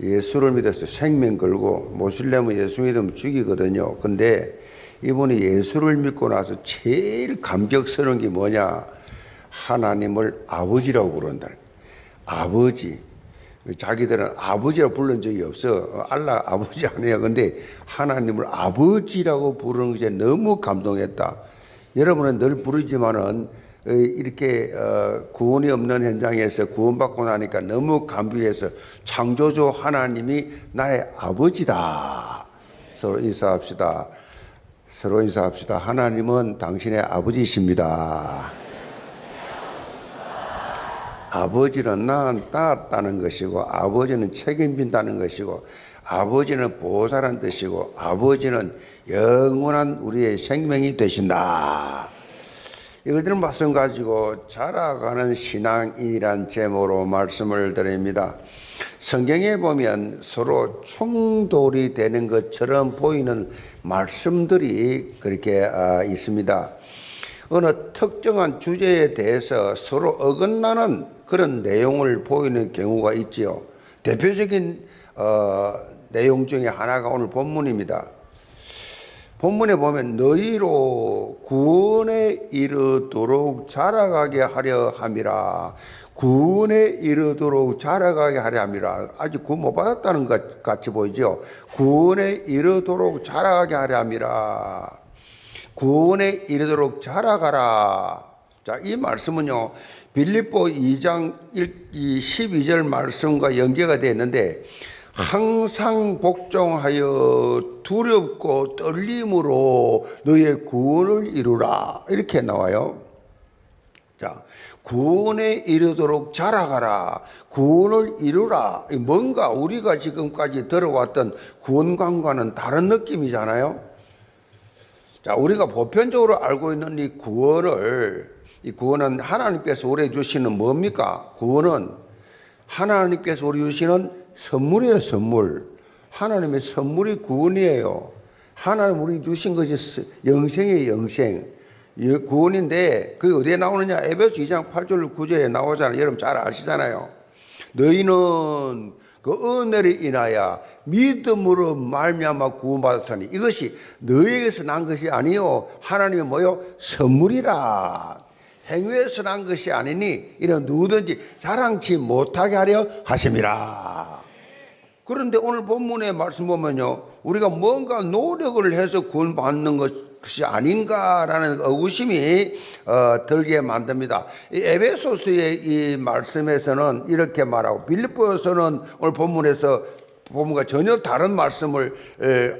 S9: 예수를 믿어서 생명 걸고 모슬렘은 예수 믿으면 죽이거든요. 근데 이분이 예수를 믿고 나서 제일 감격스러운 게 뭐냐? 하나님을 아버지라고 부른다. 아버지. 자기들은 아버지라고 부른 적이 없어. 알라 아버지 아니에요. 근데 하나님을 아버지라고 부르는 것에 너무 감동했다. 여러분은 늘 부르지만은 이렇게 구원이 없는 현장에서 구원받고 나니까 너무 감비해서 창조주 하나님이 나의 아버지다. 서로 인사합시다. 서로 인사합시다. 하나님은 당신의 아버지이십니다. 아버지는 낳았다는 것이고 아버지는 책임진다는 것이고 아버지는 보호자라는 뜻이고 아버지는 영원한 우리의 생명이 되신다. 이것들은 말씀 가지고 자라가는 신앙인이란 제목으로 말씀을 드립니다. 성경에 보면 서로 충돌이 되는 것처럼 보이는 말씀들이 그렇게 있습니다. 어느 특정한 주제에 대해서 서로 어긋나는 그런 내용을 보이는 경우가 있지요. 대표적인 내용 중에 하나가 오늘 본문입니다. 본문에 보면 너희로 구원에 이르도록 자라가게 하려 함이라. 구원에 이르도록 자라가게 하려 함이라. 아직 구원 못 받았다는 것 같이 보이죠. 구원에 이르도록 자라가게 하려 함이라. 구원에 이르도록 자라가라. 자, 이 말씀은요 빌립보 2장 12절 말씀과 연계가 되어 있는데 항상 복종하여 두렵고 떨림으로 너의 구원을 이루라 이렇게 나와요. 자, 구원에 이르도록 자라가라. 구원을 이루라. 뭔가 우리가 지금까지 들어왔던 구원관과는 다른 느낌이잖아요. 자, 우리가 보편적으로 알고 있는 이 구원은 하나님께서 우리에게 주시는 뭡니까? 구원은 하나님께서 우리 주시는 선물이에요, 선물. 하나님의 선물이 구원이에요. 하나님 우리 주신 것이 영생이에요, 영생. 구원인데 그게 어디에 나오느냐? 에베소 2장 8절 9절에 나오잖아요. 여러분 잘 아시잖아요. 너희는 그 은혜를 인하여 믿음으로 말미암아 구원받았으니 이것이 너희에게서 난 것이 아니요 하나님의 뭐요? 선물이라. 행위에서 난 것이 아니니 이런 누구든지 자랑치 못하게 하려 하심이라. 그런데 오늘 본문의 말씀 보면요 우리가 뭔가 노력을 해서 구원받는 것이 아닌가라는 의구심이 들게 만듭니다. 이 에베소서의 이 말씀에서는 이렇게 말하고 빌립보에서는 오늘 본문에서 본문과 전혀 다른 말씀을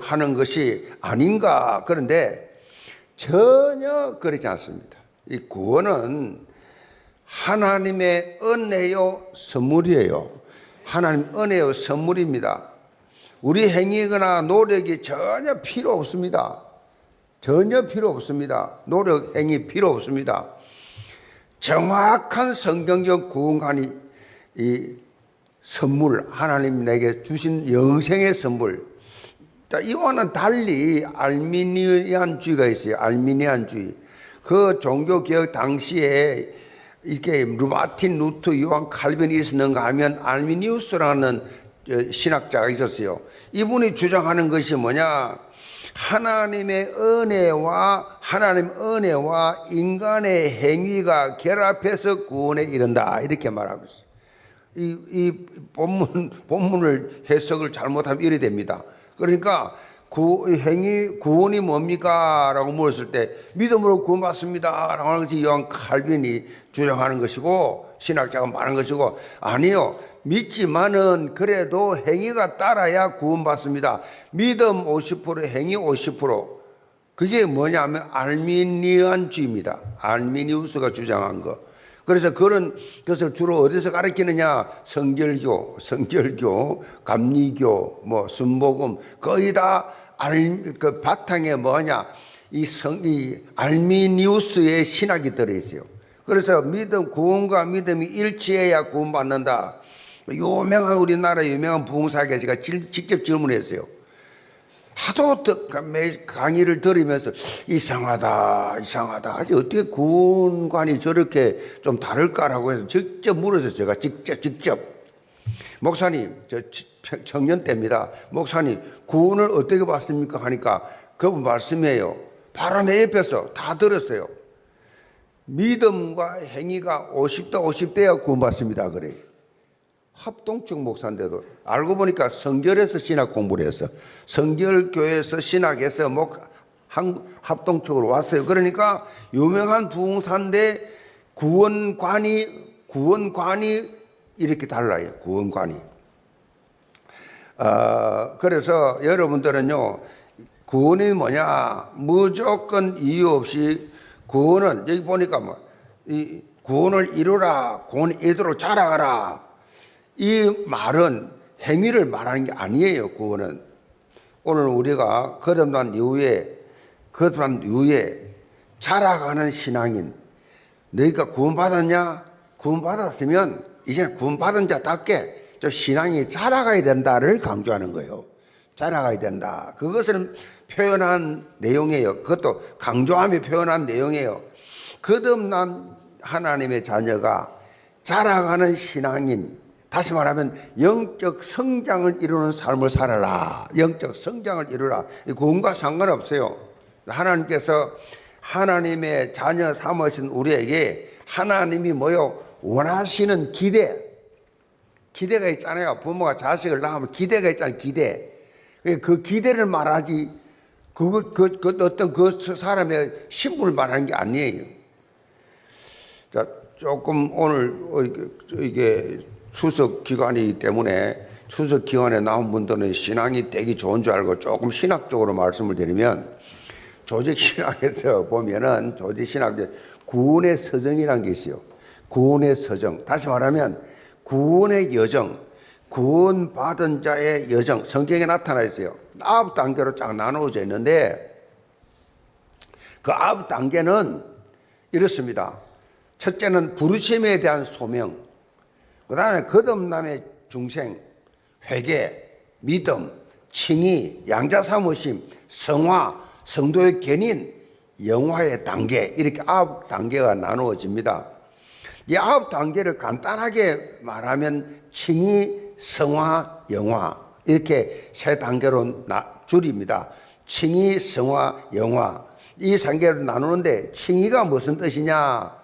S9: 하는 것이 아닌가. 그런데 전혀 그렇지 않습니다. 이 구원은 하나님의 은혜요 선물이에요. 하나님 은혜요 선물입니다. 우리 행위거나 노력이 전혀 필요 없습니다. 전혀 필요 없습니다. 노력, 행위 필요 없습니다. 정확한 성경적 구원관이 이 선물, 하나님 내게 주신 영생의 선물, 자, 이와는 달리 알미니안주의가 있어요. 알미니안주의. 그 종교개혁 당시에 이렇게 마틴 루터, 요한 칼빈이 있었는가 하면 알미니우스라는 신학자가 있었어요. 이분이 주장하는 것이 뭐냐? 하나님의 은혜와 인간의 행위가 결합해서 구원에 이른다, 이렇게 말하고 있어요. 이 본문을 해석을 잘못하면 이래 됩니다. 그러니까 구원이 뭡니까? 라고 물었을 때 믿음으로 구원받습니다 라고 하는 것이 요한 칼빈이 주장하는 것이고, 신학자가 말한 것이고, 아니요, 믿지만은 그래도 행위가 따라야 구원받습니다. 믿음 50%, 행위 50%. 그게 뭐냐면 알미니안주의입니다. 알미니우스가 주장한 거. 그래서 그런 것을 주로 어디서 가르치느냐? 성결교, 감리교, 순복음, 거의 다 그 바탕에 뭐냐? 이 알미니우스의 신학이 들어있어요. 그래서 구원과 믿음이 일치해야 구원받는다. 우리나라 유명한 부흥사에게 제가 직접 질문했어요. 하도 강의를 들으면서 이상하다. 어떻게 구원관이 저렇게 좀 다를까라고 해서 직접 물어서 제가 직접 목사님, 저 청년 때입니다. 목사님, 구원을 어떻게 받습니까? 하니까 그분 말씀이에요. 바로 내 옆에서 다 들었어요. 믿음과 행위가 50대 50대야 구원받습니다. 그래요. 합동측 목사인데도 알고 보니까 성결에서 신학 공부를 했어. 성결교에서 신학에서 합동측으로 왔어요. 그러니까 유명한 부흥사인데 구원관이 이렇게 달라요. 구원관이. 그래서 여러분들은요, 구원이 뭐냐? 무조건 이유 없이 구원은, 여기 보니까 이 구원을 이루라, 구원을 이루도록 자라가라. 이 말은 행위를 말하는 게 아니에요. 구원은. 오늘 우리가 거듭난 이후에 자라가는 신앙인, 너희가 구원받았냐? 구원받았으면 이제 구원받은 자답게 좀 신앙이 자라가야 된다를 강조하는 거예요. 자라가야 된다. 그것을 표현한 내용이에요. 그것도 강조하며 표현한 내용이에요. 거듭난 하나님의 자녀가 자라가는 신앙인, 다시 말하면 영적 성장을 이루는 삶을 살아라. 영적 성장을 이루라. 구원과 상관없어요. 하나님께서 하나님의 자녀 삼으신 우리에게 하나님이 원하시는 기대가 있잖아요. 부모가 자식을 낳으면 기대가 있잖아요. 그 기대를 말하지, 어떤 그 사람의 신분을 말하는 게 아니에요. 자, 조금 오늘 이게 추석 기간이기 때문에 추석 기간에 나온 분들은 신앙이 되게 좋은 줄 알고 조금 신학적으로 말씀을 드리면, 조직신학에서 보면은 조직신학에 구원의 서정이라는 게 있어요. 구원의 서정. 다시 말하면 구원의 여정, 구원받은 자의 여정, 성경에 나타나 있어요. 9단계로 쫙 나누어져 있는데 그 9단계는 이렇습니다. 첫째는 부르심에 대한 소명, 그 다음에 거듭남의 중생, 회개, 믿음, 칭의, 양자삼으심, 성화, 성도의 견인, 영화의 단계, 이렇게 9단계가 나누어집니다. 이 9단계를 간단하게 말하면 칭의, 성화, 영화, 이렇게 3단계로 줄입니다. 칭의, 성화, 영화, 이 3개를 나누는데, 칭의가 무슨 뜻이냐?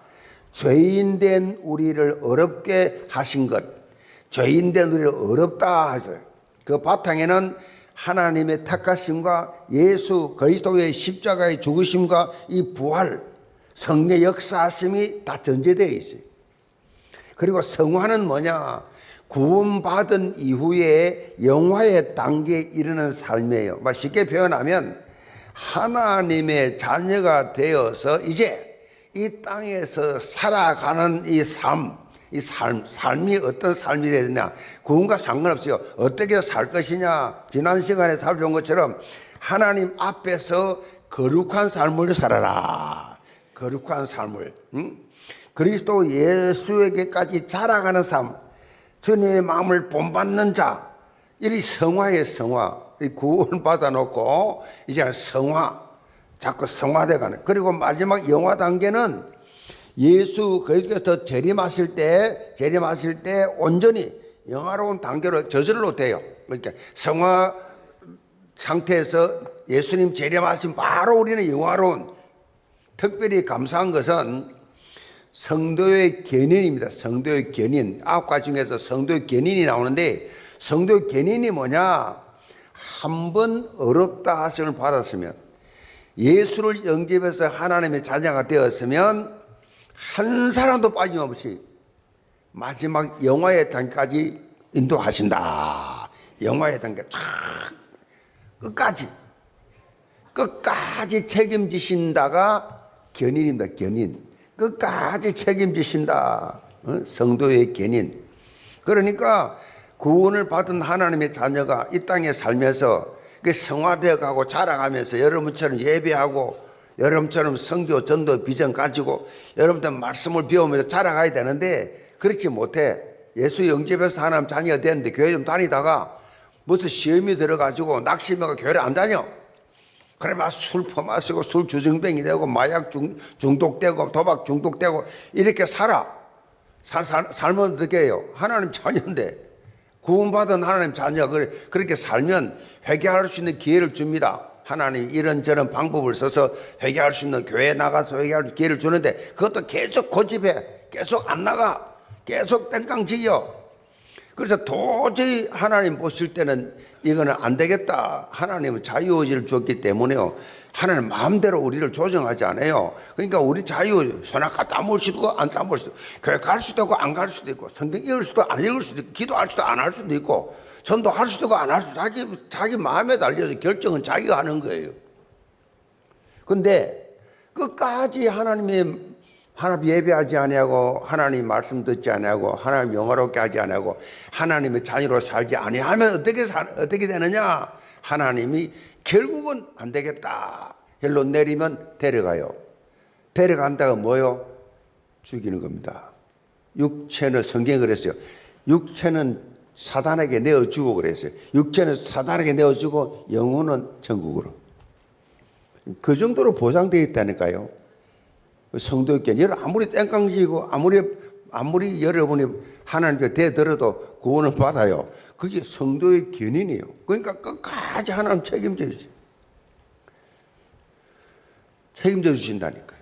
S9: 죄인된 우리를 어렵게 하신 것, 죄인된 우리를 어렵다 하셔요. 그 바탕에는 하나님의 택하심과 예수 그리스도의 십자가의 죽으심과 이 부활, 성령 역사하심이 다 전제되어 있어요. 그리고 성화는 뭐냐? 구원받은 이후에 영화의 단계에 이르는 삶이에요. 쉽게 표현하면 하나님의 자녀가 되어서 이제 이 땅에서 살아가는 삶이 어떤 삶이 되느냐? 구원과 상관없어요. 어떻게 살 것이냐? 지난 시간에 살펴본 것처럼 하나님 앞에서 거룩한 삶을 살아라. 거룩한 삶을. 그리스도 예수에게까지 자라가는 삶. 주님의 마음을 본받는 자. 이 성화의 성화. 이 구원 받아놓고 이제 성화, 자꾸 성화돼가는. 그리고 마지막 영화 단계는 예수 그리스도께서 재림하실 때 온전히 영화로운 단계로 저절로 돼요. 그러니까 성화 상태에서 예수님 재림하신 바로 우리는 영화로운. 특별히 감사한 것은 성도의 견인입니다. 성도의 견인. 9가지 중에서 성도의 견인이 나오는데, 성도의 견인이 뭐냐? 한 번 어렵다 하심을 받았으면, 예수를 영접해서 하나님의 자녀가 되었으면 한 사람도 빠짐없이 마지막 영화의 단계까지 인도하신다. 영화의 단계 쫙 끝까지 책임지신다가 견인입니다. 견인. 끝까지 책임지신다. 성도의 견인. 그러니까 구원을 받은 하나님의 자녀가 이 땅에 살면서 성화되어 가고 자라가면서 여러분처럼 예배하고 여러분처럼 선교 전도 비전 가지고 여러분들 말씀을 배우면서 자라가야 되는데 그렇지 못해. 예수 영접해서 하나님 자녀가 됐는데 교회 좀 다니다가 무슨 시험이 들어가지고 낙심해가 교회를 안 다녀. 그래 막 술 퍼마시고 술 주정뱅이 되고 마약 중독되고 도박 중독되고 이렇게 살면 어떻게 해요? 하나님 자녀인데 구원받은 하나님 자녀가 그렇게 살면 회개할 수 있는 기회를 줍니다. 하나님 이런저런 방법을 써서 회개할 수 있는 교회에 나가서 회개할 기회를 주는데 그것도 계속 고집해. 계속 안 나가. 계속 땡깡지어. 그래서 도저히 하나님 보실 때는 이거는 안 되겠다. 하나님은 자유의지를 줬기 때문에요. 하나님 마음대로 우리를 조정하지 않아요. 그러니까 우리 자유, 손아까 따물 수도 있고 안 따물 수도 있고 교회 갈 수도 있고 안 갈 수도 있고 성경 읽을 수도 안 읽을 수도 있고 기도할 수도 안 할 수도 있고 전도할 수도 있고 안 할 수도 있고 자기 마음에 달려서 결정은 자기가 하는 거예요. 근데 끝까지 하나님 예배하지 아니하고 하나님 말씀 듣지 아니하고 하나님 영화롭게 하지 아니하고 하나님의 자녀로 살지 아니하면 어떻게 되느냐? 하나님이 결국은 안 되겠다. 헬로 내리면 데려가요. 데려간다가 뭐요? 죽이는 겁니다. 육체는 성경에 그랬어요. 육체는 사단에게 내어주고 그랬어요. 육체는 사단에게 내어주고 영혼은 천국으로. 그 정도로 보장되어 있다니까요. 성도께 여러분 아무리 땡깡지고 아무리 여러분이 하나님께 대들어도 구원을 받아요. 그게 성도의 견인이에요. 그러니까 끝까지 하나님 책임져 있어요. 책임져 주신다니까요.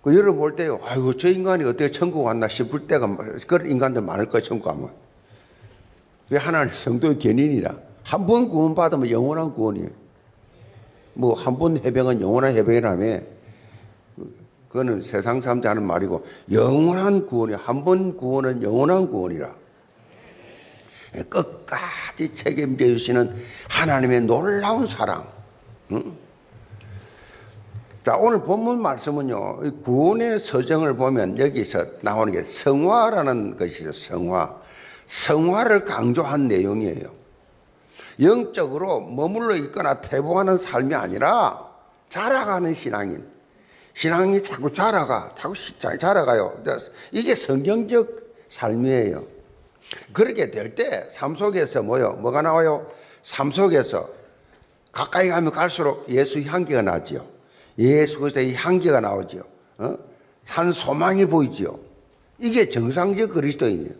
S9: 그 여러분 볼 때요, 아이고 저 인간이 어떻게 천국 왔나 싶을 때가 그런 인간들 많을 거예요. 천국 가면. 그게 하나님 성도의 견인이라. 한 번 구원 받으면 영원한 구원이에요. 뭐 한 번 해병은 영원한 해병이라며. 그거는 세상 사람들 하는 말이고 영원한 구원이 한 번 구원은 영원한 구원이라. 끝까지 책임져 주시는 하나님의 놀라운 사랑. 응? 자, 오늘 본문 말씀은요, 구원의 서정을 보면 여기서 나오는 게 성화라는 것이죠. 성화를 강조한 내용이에요. 영적으로 머물러 있거나 퇴보하는 삶이 아니라 자라가는 신앙이 자꾸 자라가요. 이게 성경적 삶이에요. 그렇게 될 때 삶 속에서 뭐가 나와요? 삶 속에서 가까이 가면 갈수록 예수 향기가 나지요. 예수 그리스도의 향기가 나오지요. 산 소망이 보이지요. 이게 정상적 그리스도인이에요.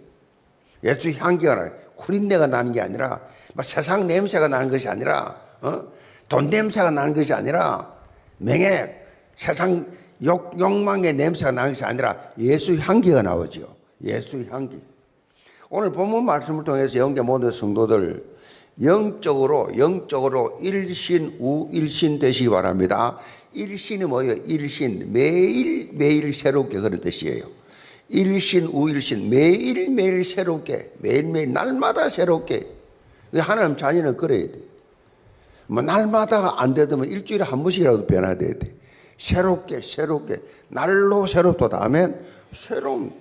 S9: 예수 향기가 나요. 구린내가 나는 게 아니라 세상 냄새가 나는 것이 아니라 돈 냄새가 나는 것이 아니라 명예 세상 욕망의 냄새가 나는 것이 아니라 예수 향기가 나오죠. 예수 향기. 오늘 본문 말씀을 통해서 영계 모든 성도들 영적으로 일신 우일신 되시기 바랍니다. 일신이 뭐예요? 일신 매일 새롭게 그런 뜻이에요. 일신 우일신 매일 새롭게 매일매일 날마다 새롭게. 하나님 자녀는 그래야 돼. 날마다가 안 되면 일주일에 한 번씩이라도 변화돼야 돼. 새롭게 날로 새롭다 하면 새로움.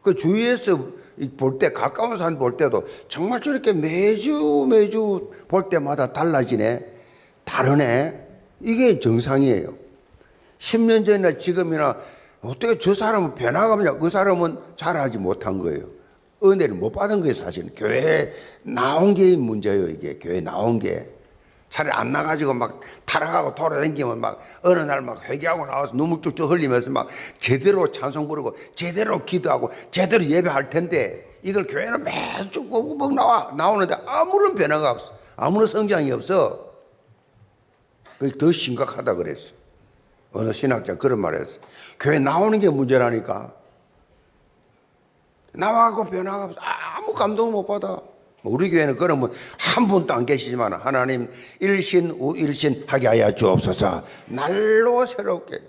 S9: 그 주위에서 볼 때 가까운 사람 볼 때도 정말 저렇게 매주 볼 때마다 달라지네. 다르네. 이게 정상이에요. 10년 전이나 지금이나 어떻게 저 사람은 변화가 없냐? 그 사람은 잘하지 못한 거예요. 은혜를 못 받은 거예요. 사실은 교회 나온 게 문제예요. 이게 교회 나온 게 차라리 안 나가지고 막 타락하고 돌아다니면 막 어느 날 막 회개하고 나와서 눈물 쭉쭉 흘리면서 막 제대로 찬송 부르고 제대로 기도하고 제대로 예배할 텐데, 이걸 교회는 매주 쭉 나오는데 아무런 변화가 없어. 아무런 성장이 없어. 그게 더 심각하다 그랬어. 어느 신학자 그런 말을 했어. 교회 나오는 게 문제라니까. 나와고 변화가 없어. 아무 감동을 못 받아. 우리 교회는 그러면 한 분도 안 계시지만 하나님 일신 우일신 하게 하여 주옵소서. 날로 새롭게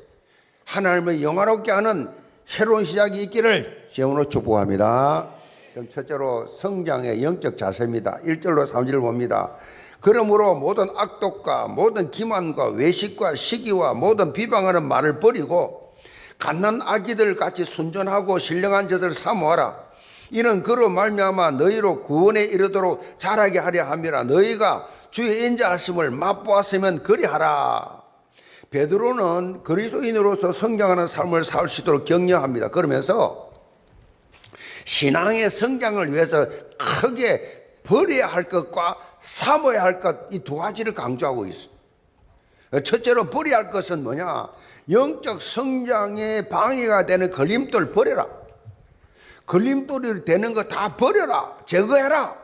S9: 하나님을 영화롭게 하는 새로운 시작이 있기를 주님으로 축복합니다. 그럼 첫째로 성장의 영적 자세입니다. 1절로 3절을 봅니다. 그러므로 모든 악독과 모든 기만과 외식과 시기와 모든 비방하는 말을 버리고 갓난 아기들 같이 순전하고 신령한 자들 사모하라. 이는 그로 말미암아 너희로 구원에 이르도록 자라게 하려 함이라. 너희가 주의 인자하심을 맛보았으면 그리하라. 베드로는 그리스도인으로서 성장하는 삶을 살 수 있도록 격려합니다. 그러면서 신앙의 성장을 위해서 크게 버려야 할 것과 사모해야 할 것, 이 두 가지를 강조하고 있어요. 첫째로 버려야 할 것은 뭐냐? 영적 성장에 방해가 되는 걸림돌 버려라. 걸림돌이 되는 거 다 버려라. 제거해라.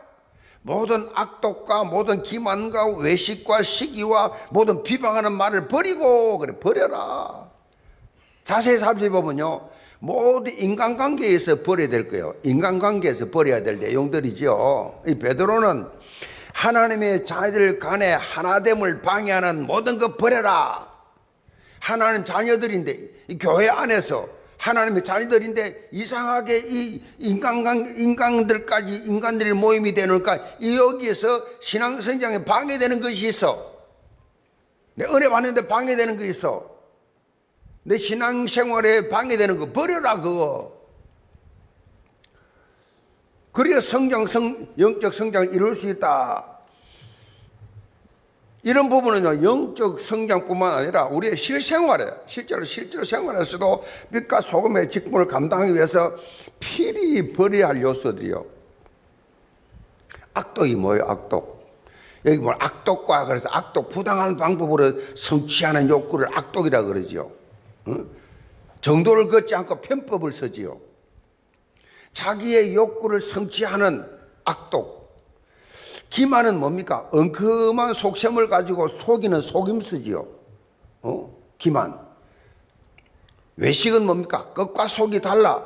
S9: 모든 악독과 모든 기만과 외식과 시기와 모든 비방하는 말을 버리고, 그래, 버려라. 자세히 살펴보면요, 모든 인간관계에서 버려야 될 거예요. 인간관계에서 버려야 될 내용들이죠. 이 베드로는 하나님의 자녀들 간의 하나됨을 방해하는 모든 것 버려라. 하나님 자녀들인데, 이 교회 안에서 하나님의 자녀들인데 이상하게 이 인간들이 모임이 되니까 여기에서 신앙 성장에 방해되는 것이 있어. 내 은혜 받는데 방해되는 것이 있어. 내 신앙 생활에 방해되는 거 버려라, 그거. 그래야 영적 성장을 이룰 수 있다. 이런 부분은요, 영적 성장뿐만 아니라 우리의 실제로 생활에서도 빛과 소금의 직분을 감당하기 위해서 필히 버려야 할 요소들이요. 악독이 뭐예요, 악독? 여기 뭐 악독과, 그래서 악독, 부당한 방법으로 성취하는 욕구를 악독이라 그러지요. 응? 정도를 걷지 않고 편법을 쓰지요. 자기의 욕구를 성취하는 악독. 기만은 뭡니까? 엉큼한 속셈을 가지고 속이는 속임수지요. 기만. 외식은 뭡니까? 겉과 속이 달라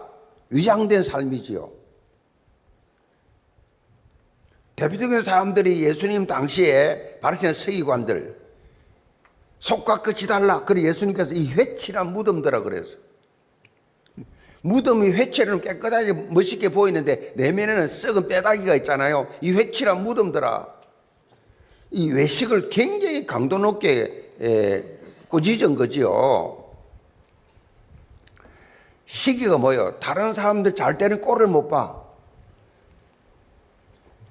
S9: 위장된 삶이지요. 대표적인 사람들이 예수님 당시에 바리새인 서기관들, 속과 끝이 달라. 그래 예수님께서 이 회칠한 무덤들아 그래서. 무덤이 회칠은 깨끗하게 멋있게 보이는데 내면에는 썩은 뼈다귀가 있잖아요. 이 회칠한 무덤들아. 이 외식을 굉장히 강도 높게 꾸짖은 거지요. 시기가 뭐예요? 다른 사람들 잘 때는 꼴을 못 봐.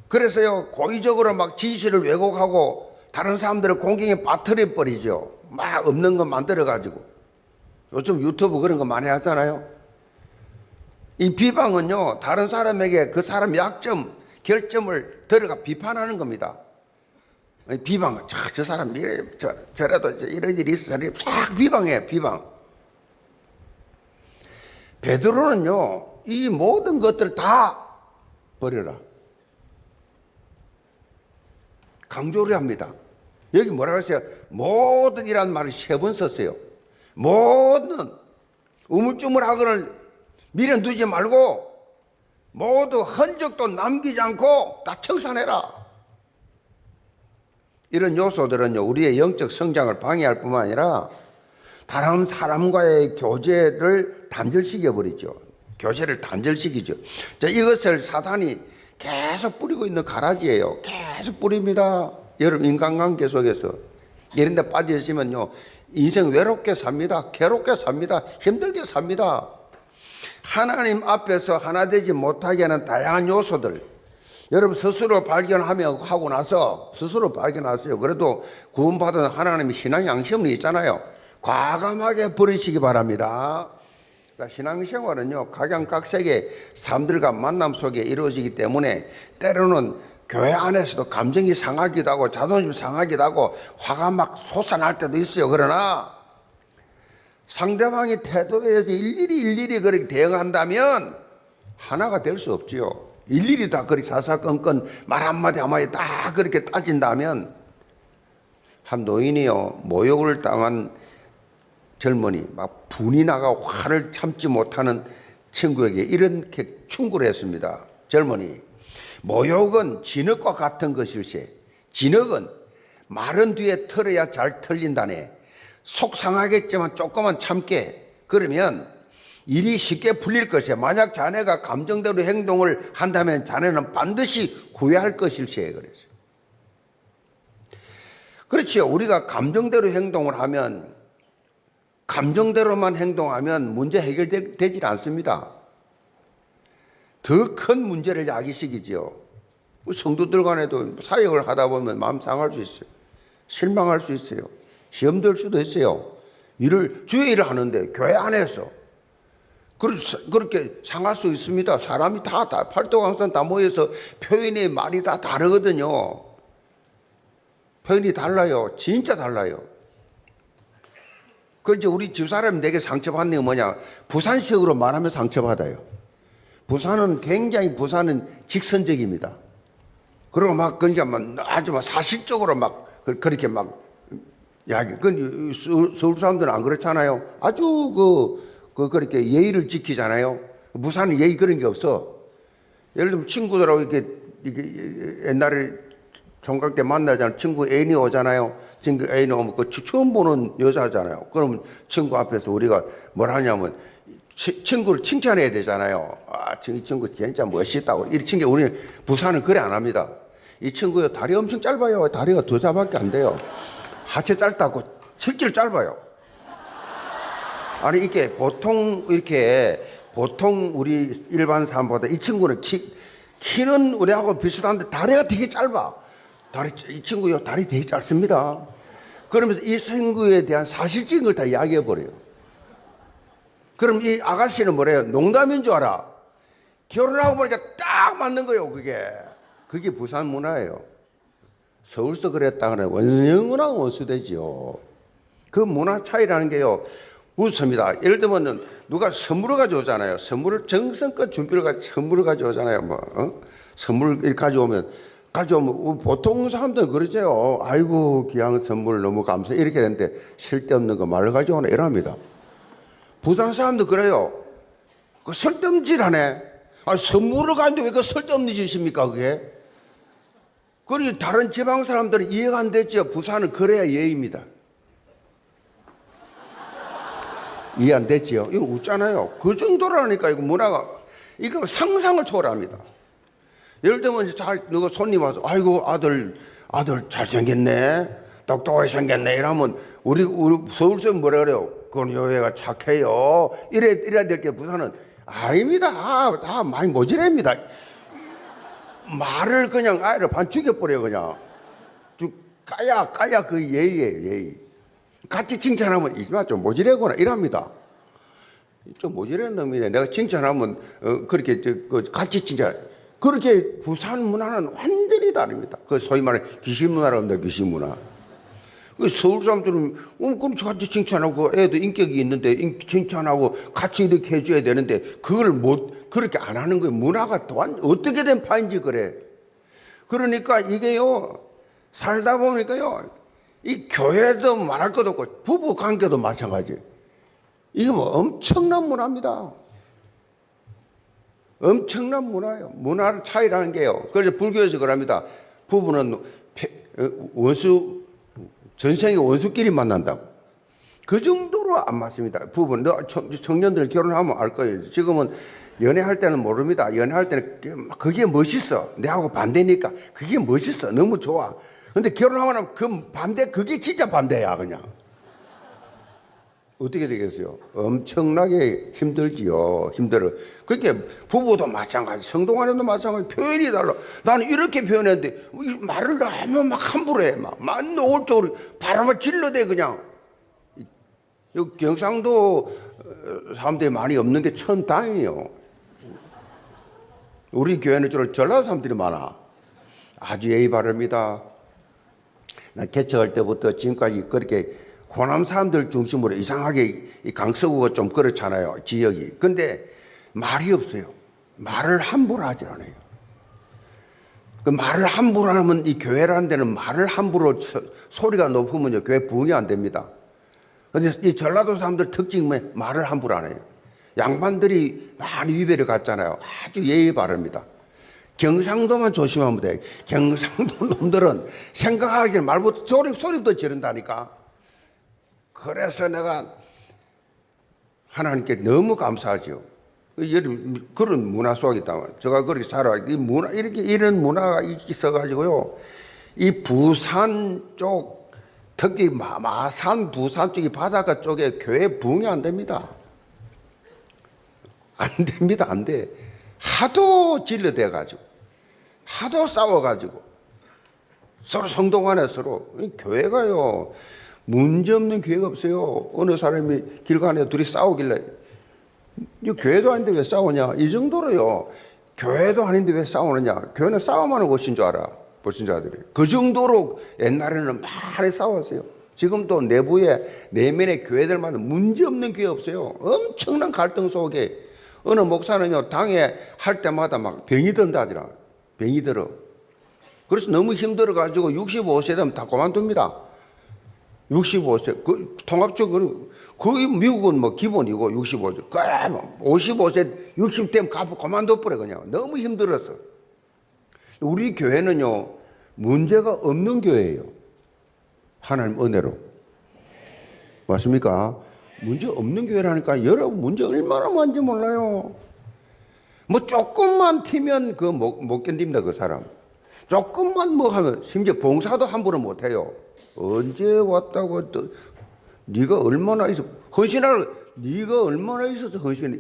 S9: 그래서요, 고의적으로 막 진실을 왜곡하고 다른 사람들을 공경에 빠뜨려 버리죠. 막 없는 거 만들어가지고. 요즘 유튜브 그런 거 많이 하잖아요. 이 비방은요, 다른 사람에게 그 사람 약점, 결점을 들어가 비판하는 겁니다. 비방, 저 사람 이래, 저래도 이런 일이 있어, 쫙 비방해, 비방. 베드로는요, 이 모든 것들을 다 버려라. 강조를 합니다. 여기 뭐라고 했어요? 모든이라는 말을 3번 썼어요. 모든, 우물쭈물하거나 미련 두지 말고 모두 흔적도 남기지 않고 다 청산해라. 이런 요소들은요, 우리의 영적 성장을 방해할 뿐만 아니라 다른 사람과의 교제를 단절시켜버리죠. 교제를 단절시키죠. 자, 이것을 사단이 계속 뿌리고 있는 가라지예요. 계속 뿌립니다. 여러분, 인간관계 속에서 이런 데 빠져 있으면요, 인생 외롭게 삽니다. 괴롭게 삽니다. 힘들게 삽니다. 하나님 앞에서 하나 되지 못하게 하는 다양한 요소들, 여러분 스스로 발견하고 나서 스스로 발견하세요. 그래도 구원받은 하나님의 신앙 양심은 있잖아요. 과감하게 버리시기 바랍니다. 자, 신앙생활은요 각양각색의 사람들과 만남 속에 이루어지기 때문에 때로는 교회 안에서도 감정이 상하기도 하고 자존심 상하기도 하고 화가 막 솟아날 때도 있어요. 그러나 상대방의 태도에 대해서 일일이 그렇게 대응한다면 하나가 될 수 없지요. 일일이 다 그렇게 사사건건 말 한마디 한마디 다 그렇게 따진다면, 한 노인이요 모욕을 당한 젊은이 막 분이 나가 화를 참지 못하는 친구에게 이렇게 충고를 했습니다. 젊은이, 모욕은 진흙과 같은 것일세. 진흙은 마른 뒤에 털어야 잘 털린다네. 속상하겠지만 조금만 참게. 그러면 일이 쉽게 풀릴 것이야. 만약 자네가 감정대로 행동을 한다면 자네는 반드시 후회할 것일세. 그랬어요. 그렇지요. 우리가 감정대로 행동을 하면, 감정대로만 행동하면 문제 해결되질 않습니다. 더 큰 문제를 야기시키지요. 성도들 간에도 사역을 하다 보면 마음 상할 수 있어요. 실망할 수 있어요. 시험 들 수도 있어요. 주의 일을 하는데 교회 안에서 그렇게 상할 수 있습니다. 사람이 다 팔도강산 다 모여서 표현의 말이 다 다르거든요. 표현이 달라요. 진짜 달라요. 그 이제 우리 집사람이 내게 상처받는 게 뭐냐? 부산식으로 말하면 상처받아요. 부산은 굉장히 직선적입니다. 그리고 막 그러니까 아주 사실적으로 막 그렇게 막 이야기. 서울 사람들은 안 그렇잖아요. 아주 그렇게 예의를 지키잖아요. 부산은 예의 그런 게 없어. 예를 들면 친구들하고 이렇게 옛날에 총각 때 만나잖아요. 친구 애인이 오잖아요. 친구 애인이 오면 처음 보는 여자잖아요. 그러면 친구 앞에서 우리가 뭘 하냐면 친구를 칭찬해야 되잖아요. 이 친구 진짜 멋있다고. 이 친구, 우리는 부산은 그래 안 합니다. 이 친구요 다리 엄청 짧아요. 다리가 2자밖에 안 돼요. 하체 짧다고 실제로 짧아요. 아니 이게 보통 우리 일반 사람보다 이 친구는 키는 우리하고 비슷한데 다리가 되게 짧아. 이 친구요 다리 되게 짧습니다. 그러면서 이 친구에 대한 사실적인 걸 다 이야기해 버려요. 그럼 이 아가씨는 뭐래요? 농담인 줄 알아. 결혼하고 보니까 딱 맞는 거예요. 그게 부산 문화예요. 서울서 그랬다 그래 원수하고 원수되지요. 그 문화 차이라는 게요 무섭습니다. 예를 들면 누가 선물을 가져오잖아요. 선물을 정성껏 준비를 선물을 가져오잖아요. 선물을 가져오면 보통 사람들은 그러죠. 아이고 귀한 선물 너무 감사해 이렇게 되는데 쓸데없는 거 말을 가져오나 이럽니다. 부산 사람도 그래요. 쓸데없질하네. 선물을 가는데 왜 쓸데없는 짓입니까 그게? 그리고 다른 지방 사람들은 이해가 안 되죠. 부산은 그래야 예의입니다. 이해 안 됐지요? 이거 웃잖아요. 그 정도라니까 이거 문화가 이거 상상을 초월합니다. 예를 들면 누가 손님 와서 아이고 아들 잘생겼네, 똑똑하게 생겼네 이러면 우리 서울서는 뭐라 그래요? 그건 여애가 착해요. 이래야 될 게 부산은 아닙니다. 다 많이 모질합니다. 말을 그냥 아이를 반 죽여버려요 그냥. 까야 그 예의예요 예의. 같이 칭찬하면 이마 좀 모질하구나 이랍니다. 좀 모질한 놈이네. 내가 칭찬하면 그렇게 같이 칭찬. 그렇게 부산 문화는 완전히 다릅니다. 그 소위 말하는 귀신 문화랍니다. 귀신 문화. 그 서울 사람들은 그럼 같이 칭찬하고 애도 인격이 있는데 칭찬하고 같이 이렇게 해줘야 되는데 그걸 그렇게 안 하는 거예요. 문화가 어떻게 된 파인지 그래. 그러니까 이게요 살다 보니까요 이 교회도 말할 것도 없고 부부 관계도 마찬가지. 이거 뭐 엄청난 문화입니다. 엄청난 문화예요. 문화 차이라는 게요. 그래서 불교에서 그럽니다. 부부는 전생에 원수끼리 만난다고. 그 정도로 안 맞습니다. 부부는 청년들 결혼하면 알 거예요. 지금은 연애할 때는 모릅니다. 연애할 때는 그게 멋있어. 내하고 반대니까 그게 멋있어. 너무 좋아. 근데 결혼하고 나면 그게 진짜 반대야 그냥. 어떻게 되겠어요? 엄청나게 힘들지요. 힘들어. 그렇게 부부도 마찬가지, 성도 간에도 마찬가지. 표현이 달라. 나는 이렇게 표현했는데 말을 너무 막 함부로 해. 막 노골적으로 바람을 질러대 그냥. 경상도 사람들이 많이 없는 게 천다행이에요. 우리 교회는 주로 전라도 사람들이 많아. 아주 예의 바릅니다. 나 개척할 때부터 지금까지 그렇게 호남 사람들 중심으로 이상하게 이 강서구가 좀 그렇잖아요, 지역이. 근데 말이 없어요. 말을 함부로 하지 않아요. 그 말을 함부로 하면 이 교회라는 데는 말을 함부로 소리가 높으면요, 교회 부흥이 안 됩니다. 근데 이 전라도 사람들 특징이 뭐예요? 말을 함부로 안 해요. 양반들이 많이 위배를 갔잖아요. 아주 예의 바릅니다. 경상도만 조심하면 돼. 경상도 놈들은 생각하기는 말부터 소리부터 지른다니까. 그래서 내가 하나님께 너무 감사하죠. 그런 문화 속에 있다. 제가 그렇게 살아. 이 문화, 이런 문화가 있어가지고요. 이 부산 쪽, 특히 마산, 부산 쪽이 바닷가 쪽에 교회 부흥이 안 됩니다. 안 됩니다. 안 돼. 하도 질러대가지고, 하도 싸워가지고, 서로 성도 간에 서로, 교회가요, 문제 없는 교회가 없어요. 어느 사람이 길 가네 둘이 싸우길래, 이 교회도 아닌데 왜 싸우냐? 이 정도로요, 교회도 아닌데 왜 싸우느냐? 교회는 싸움하는 곳인 줄 알아, 불신자들이. 그 정도로 옛날에는 많이 싸웠어요. 지금도 내면의 교회들마다 문제 없는 교회 없어요. 엄청난 갈등 속에. 어느 목사는요, 당에 할 때마다 막 병이 든다 하더라. 병이 들어. 그래서 너무 힘들어가지고 65세 되면 다 그만둡니다. 65세. 통합적으로, 거의 미국은 뭐 기본이고 65세. 55세, 60 되면 그만둬버려, 그냥. 너무 힘들었어. 우리 교회는요, 문제가 없는 교회예요. 하나님 은혜로. 맞습니까? 문제 없는 교회라니까. 여러분 문제 얼마나 많은지 몰라요. 뭐 조금만 튀면 못 견딥니다, 그 사람. 조금만 뭐 하면 심지어 봉사도 함부로 못 해요. 언제 왔다고 또 네가 얼마나 있어 네가 얼마나 있어서 헌신해.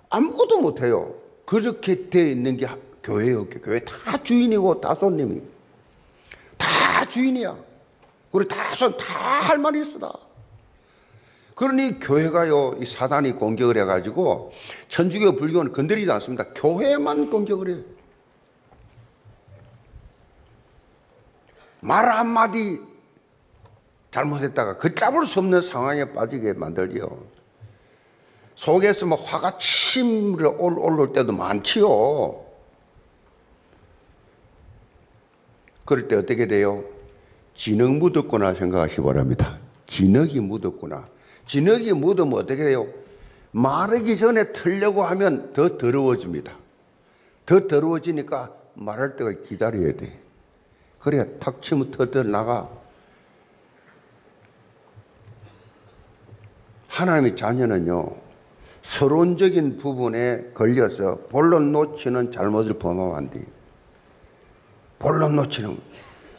S9: 아무것도 못 해요. 그렇게 돼 있는 게 교회예요. 교회 다 주인이고 다 손님이. 다 주인이야. 그리고 다 할 말이 있어 다. 그러니 교회가요, 이 사단이 공격을 해가지고 천주교 불교는 건드리지 않습니다. 교회만 공격을 해요. 말 한마디 잘못했다가 걷잡을 수 없는 상황에 빠지게 만들지요. 속에서 뭐 화가 치밀어 올라올 때도 많지요. 그럴 때 어떻게 돼요? 진흙 묻었구나 생각하시기 바랍니다. 진흙이 묻었구나. 진흙이 묻으면 어떻게 돼요? 마르기 전에 털려고 하면 더 더러워집니다. 더 더러워지니까 말할 때가 기다려야 돼. 그래야 탁 치면 털털 나가. 하나님의 자녀는요, 서론적인 부분에 걸려서 본론 놓치는 잘못을 범하면 안 돼요. 본론 놓치는,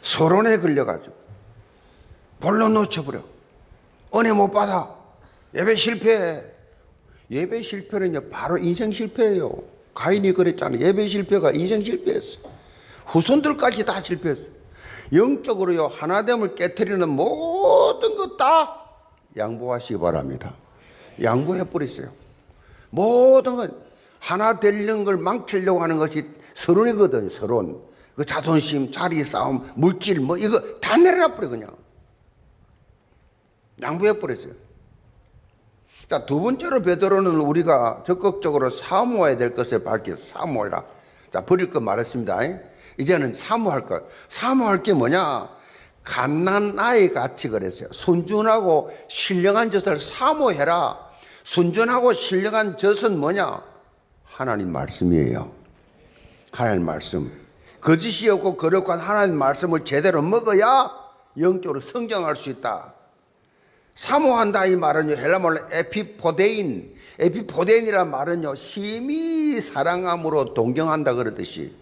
S9: 서론에 걸려가지고 본론 놓쳐버려. 은혜 못 받아. 예배 실패. 예배 실패는요, 바로 인생 실패예요. 가인이 그랬잖아요. 예배 실패가 인생 실패였어. 후손들까지 다 실패했어. 영적으로요, 하나됨을 깨트리는 모든 것 다 양보하시기 바랍니다. 양보해버렸어요. 모든 것, 하나 되려는 걸 망치려고 하는 것이 서론이거든요, 서론. 그 자존심, 자리 싸움, 물질, 뭐, 이거 다 내려놔버려, 그냥. 양보해버렸어요. 자, 두 번째로 베드로는 우리가 적극적으로 사모해야 될 것을 밝혀서 사모해라. 자, 버릴 것 말했습니다. 이제는 사모할 것. 사모할 게 뭐냐? 갓난아이 같이 그랬어요. 순준하고 신령한 젖을 사모해라. 순준하고 신령한 젖은 뭐냐? 하나님 말씀이에요. 하나님 말씀. 거짓이 없고 거룩한 하나님 말씀을 제대로 먹어야 영적으로 성장할 수 있다. 사모한다 이 말은요, 헬라말로 에피포데인. 에피포데인이란 말은요, 심히 사랑함으로 동경한다 그러듯이,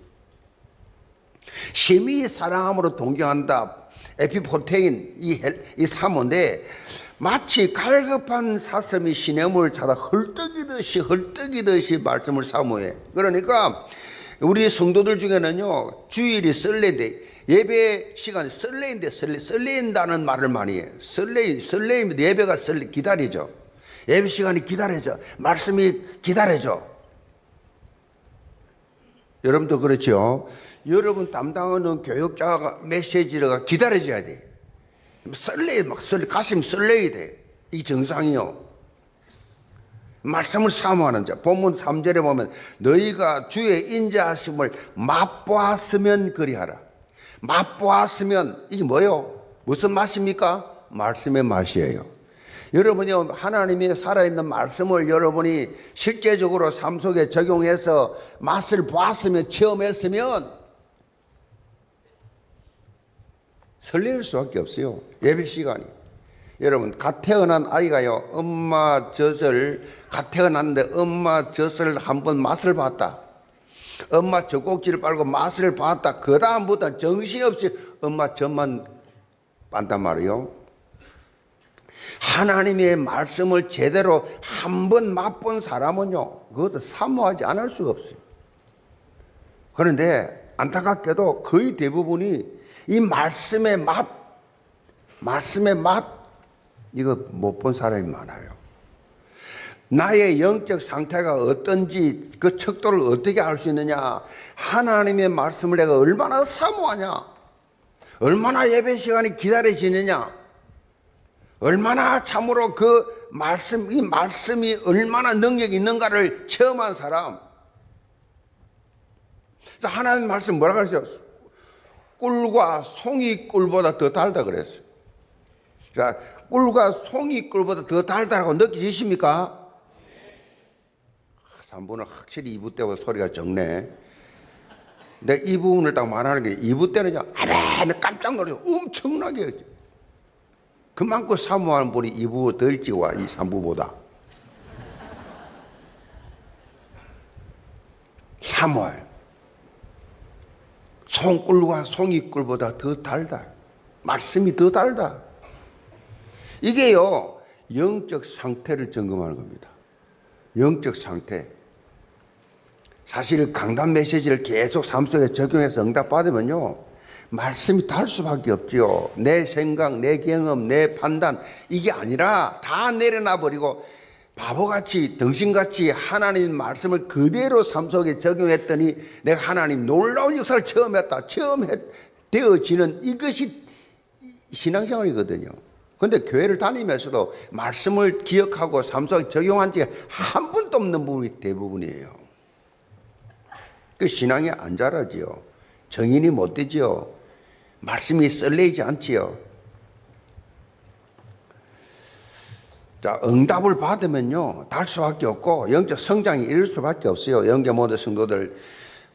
S9: 심히 사랑함으로 동경한다. 에피포테인, 이 사모인데, 마치 갈급한 사슴이 시냇물을 찾아 헐떡이듯이 말씀을 사모해. 그러니까 우리 성도들 중에는요, 주일이 썰레인데, 예배 시간이 썰레인데 설레인다는 말을 많이 해. 설레임, 예배가 기다리죠. 예배 시간이 기다려져. 말씀이 기다려져. 여러분도 그렇죠? 여러분 담당하는 교육자가 메시지가 기다려져야 돼. 가슴이 설레야 돼. 이 정상이요. 말씀을 사모하는 자. 본문 3절에 보면 너희가 주의 인자하심을 맛보았으면 그리하라. 맛보았으면 이게 뭐요? 무슨 맛입니까? 말씀의 맛이에요. 여러분이 하나님의 살아있는 말씀을 여러분이 실제적으로 삶 속에 적용해서 맛을 보았으면, 체험했으면 설렐 수밖에 없어요. 예배 시간이. 여러분, 갓 태어난 아이가요, 엄마 젖을, 갓 태어났는데 엄마 젖을 한번 맛을 봤다. 엄마 젖꼭지를 빨고 맛을 봤다. 그 다음부터 정신없이 엄마 젖만 빤단 말이에요. 하나님의 말씀을 제대로 한번 맛본 사람은요, 그것도 사모하지 않을 수가 없어요. 그런데 안타깝게도 거의 대부분이 이 말씀의 맛, 이거 못 본 사람이 많아요. 나의 영적 상태가 어떤지 그 척도를 어떻게 알 수 있느냐? 하나님의 말씀을 내가 얼마나 사모하냐? 얼마나 예배 시간이 기다려지느냐? 얼마나 참으로 그 말씀, 이 말씀이 얼마나 능력이 있는가를 체험한 사람. 하나님 말씀 뭐라고 그랬어요? 꿀과 송이꿀보다 더 달다 그랬어요. 자, 꿀과 송이꿀보다 더 달다라고 느끼십니까? 3부는 확실히 2부 때보다 소리가 적네. 근데 이 부분을 딱 말하는 게 2부 때는요, 깜짝 놀라요. 엄청나게. 그만큼 사모하는 분이 2부 더 일찍 와, 이 3부보다. 사모할. 송꿀과 송이꿀보다 더 달다. 말씀이 더 달다. 이게요, 영적 상태를 점검하는 겁니다. 영적 상태. 사실 강단 메시지를 계속 삶 속에 적용해서 응답받으면요, 말씀이 달 수밖에 없지요. 내 생각, 내 경험, 내 판단, 이게 아니라 다 내려놔 버리고 바보같이, 덩신같이 하나님 말씀을 그대로 삶 속에 적용했더니 내가 하나님 놀라운 역사를 되어지는 이것이 신앙생활이거든요. 근데 교회를 다니면서도 말씀을 기억하고 삶 속에 적용한 지 한 번도 없는 부분이 대부분이에요. 그 신앙이 안 자라지요. 정인이 못 되지요. 말씀이 설레이지 않지요. 자, 응답을 받으면요, 달 수밖에 없고 영적 성장이 이룰 수밖에 없어요. 영계 모든 성도들,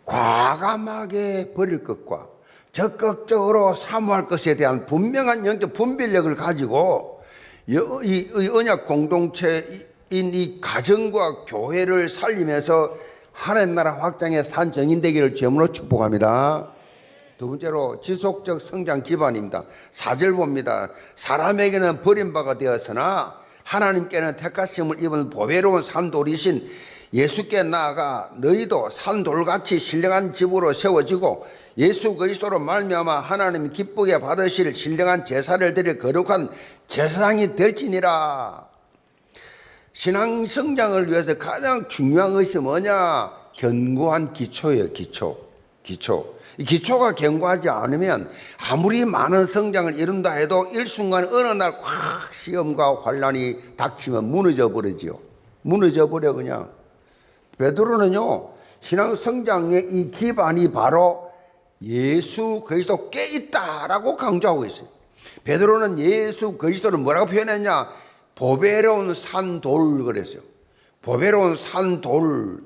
S9: 과감하게 버릴 것과 적극적으로 사모할 것에 대한 분명한 영적 분별력을 가지고 이 언약 공동체인 이 가정과 교회를 살리면서 하나님 나라 확장의 산 정인 되기를 제물로 축복합니다. 두 번째로 지속적 성장 기반입니다. 4절 봅니다. 사람에게는 버림바가 되었으나 하나님께는 택하심을 입은 보배로운 산돌이신 예수께 나아가 너희도 산돌같이 신령한 집으로 세워지고 예수 그리스도로 말미암아 하나님이 기쁘게 받으실 신령한 제사를 드릴 거룩한 제사장이 될지니라. 신앙 성장을 위해서 가장 중요한 것이 뭐냐? 견고한 기초예요. 기초. 이 기초가 견고하지 않으면 아무리 많은 성장을 이룬다 해도 일순간 어느 날 확 시험과 환란이 닥치면 무너져 버리지요. 무너져 버려 그냥. 베드로는요, 신앙 성장의 이 기반이 바로 예수 그리스도께 있다라고 강조하고 있어요. 베드로는 예수 그리스도를 뭐라고 표현했냐? 보배로운 산돌 그랬어요. 보배로운 산돌,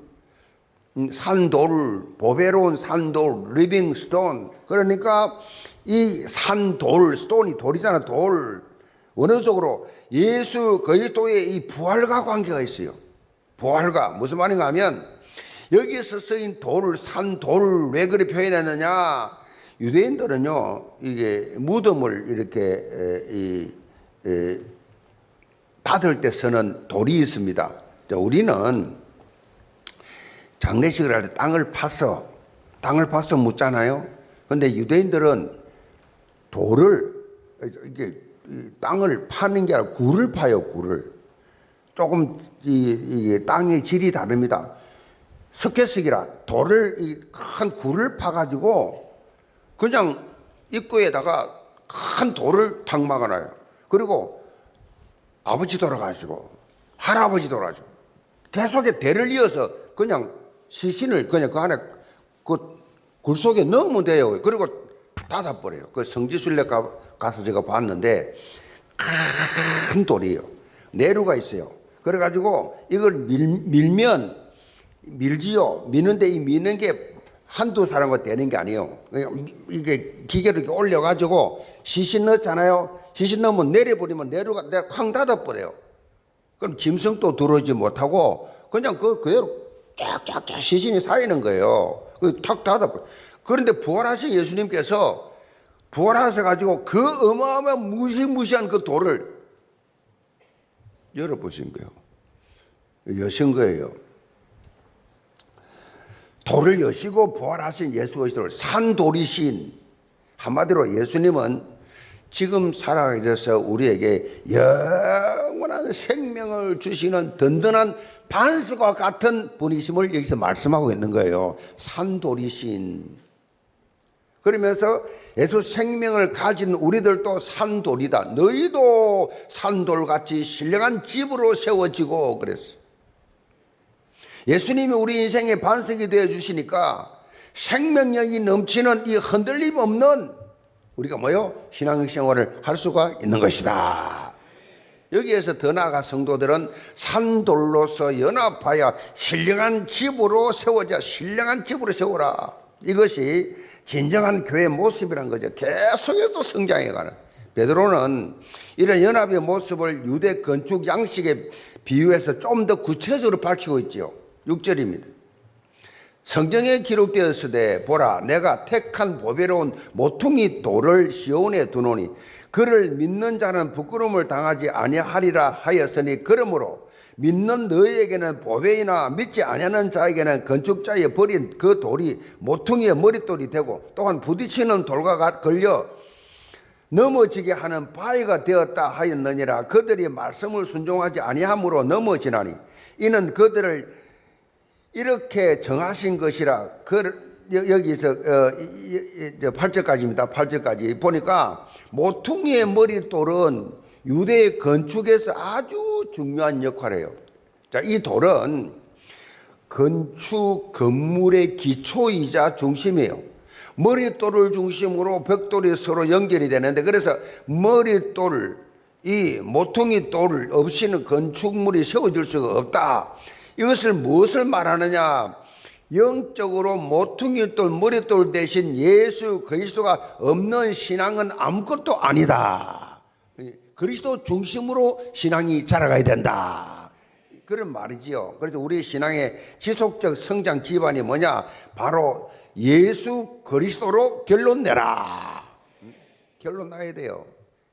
S9: 보배로운 산돌, 리빙 스톤. 그러니까 이 산돌, 스톤이 돌이잖아, 돌. 원어적으로 예수 그리스도의 이 부활과 관계가 있어요. 부활과 무슨 말인가 하면 여기서 쓰인 돌, 산돌 왜 그렇게 표현했느냐? 유대인들은요, 이게 무덤을 이렇게 닫을 때 쓰는 돌이 있습니다. 우리는 장례식을 할 때 땅을 파서 묻잖아요. 근데 유대인들은 돌을, 이게 땅을 파는 게 아니라 굴을 파요, 굴을. 조금 이 땅의 질이 다릅니다. 석회석이라 돌을 큰 굴을 파가지고 그냥 입구에다가 큰 돌을 탁 막아놔요. 그리고 아버지 돌아가시고 할아버지 돌아가시고 계속에 대를 이어서 그냥 시신을 그냥 그 안에 그 굴 속에 넣으면 돼요. 그리고 닫아버려요. 그 성지순례 가서 제가 봤는데 큰 돌이에요. 내루가 있어요. 그래가지고 이걸 밀지요. 미는데 이 미는 게 한두 사람과 되는 게 아니에요. 이게 기계로 이렇게 올려가지고 시신 넣잖아요. 시신 넣으면 내려버리면 내루가 내가 쾅 닫아버려요. 그럼 짐승도 들어오지 못하고 그냥 그대로 쫙쫙쫙 시신이 쌓이는 거예요. 탁 닫아버려. 그런데 부활하신 예수님께서 부활하셔가지고 그 어마어마한 무시무시한 그 돌을 열어보신 거예요. 여신 거예요. 돌을 여시고 부활하신 예수 그리스도를 산돌이신, 한마디로 예수님은 지금 살아계셔서 우리에게 영원한 생명을 주시는 든든한 반석과 같은 분이심을 여기서 말씀하고 있는 거예요. 산돌이신. 그러면서 예수 생명을 가진 우리들도 산돌이다. 너희도 산돌같이 신령한 집으로 세워지고 그랬어. 예수님이 우리 인생의 반석이 되어 주시니까 생명력이 넘치는 이 흔들림 없는 우리가 신앙생활을 할 수가 있는 것이다. 여기에서 더 나아가 성도들은 산돌로서 연합하여 신령한 집으로 세워져. 신령한 집으로 세워라. 이것이 진정한 교회 모습이란 거죠. 계속해서 성장해가는. 베드로는 이런 연합의 모습을 유대 건축 양식에 비유해서 좀 더 구체적으로 밝히고 있지요. 6절입니다. 성경에 기록되었으되 보라 내가 택한 보배로운 모퉁이 돌을 시온에 두노니 그를 믿는 자는 부끄러움을 당하지 아니하리라 하였으니 그러므로 믿는 너희에게는 보배이나 믿지 아니하는 자에게는 건축자의 버린 그 돌이 모퉁이의 머릿돌이 되고 또한 부딪히는 돌과 걸려 넘어지게 하는 바위가 되었다 하였느니라. 그들이 말씀을 순종하지 아니함으로 넘어지나니 이는 그들을 이렇게 정하신 것이라. 여기서 8절까지입니다. 8절까지 보니까 모퉁이의 머릿돌은 유대의 건축에서 아주 중요한 역할을 해요. 자, 이 돌은 건축 건물의 기초이자 중심이에요. 머릿돌을 중심으로 벽돌이 서로 연결이 되는데, 그래서 머릿돌, 이 모퉁이 돌 없이는 건축물이 세워질 수가 없다. 이것을 무엇을 말하느냐? 영적으로 모퉁이돌, 머릿돌 대신 예수 그리스도가 없는 신앙은 아무것도 아니다. 그리스도 중심으로 신앙이 자라가야 된다. 그런 말이지요. 그래서 우리 신앙의 지속적 성장 기반이 뭐냐? 바로 예수 그리스도로 결론 내라. 결론 나야 돼요.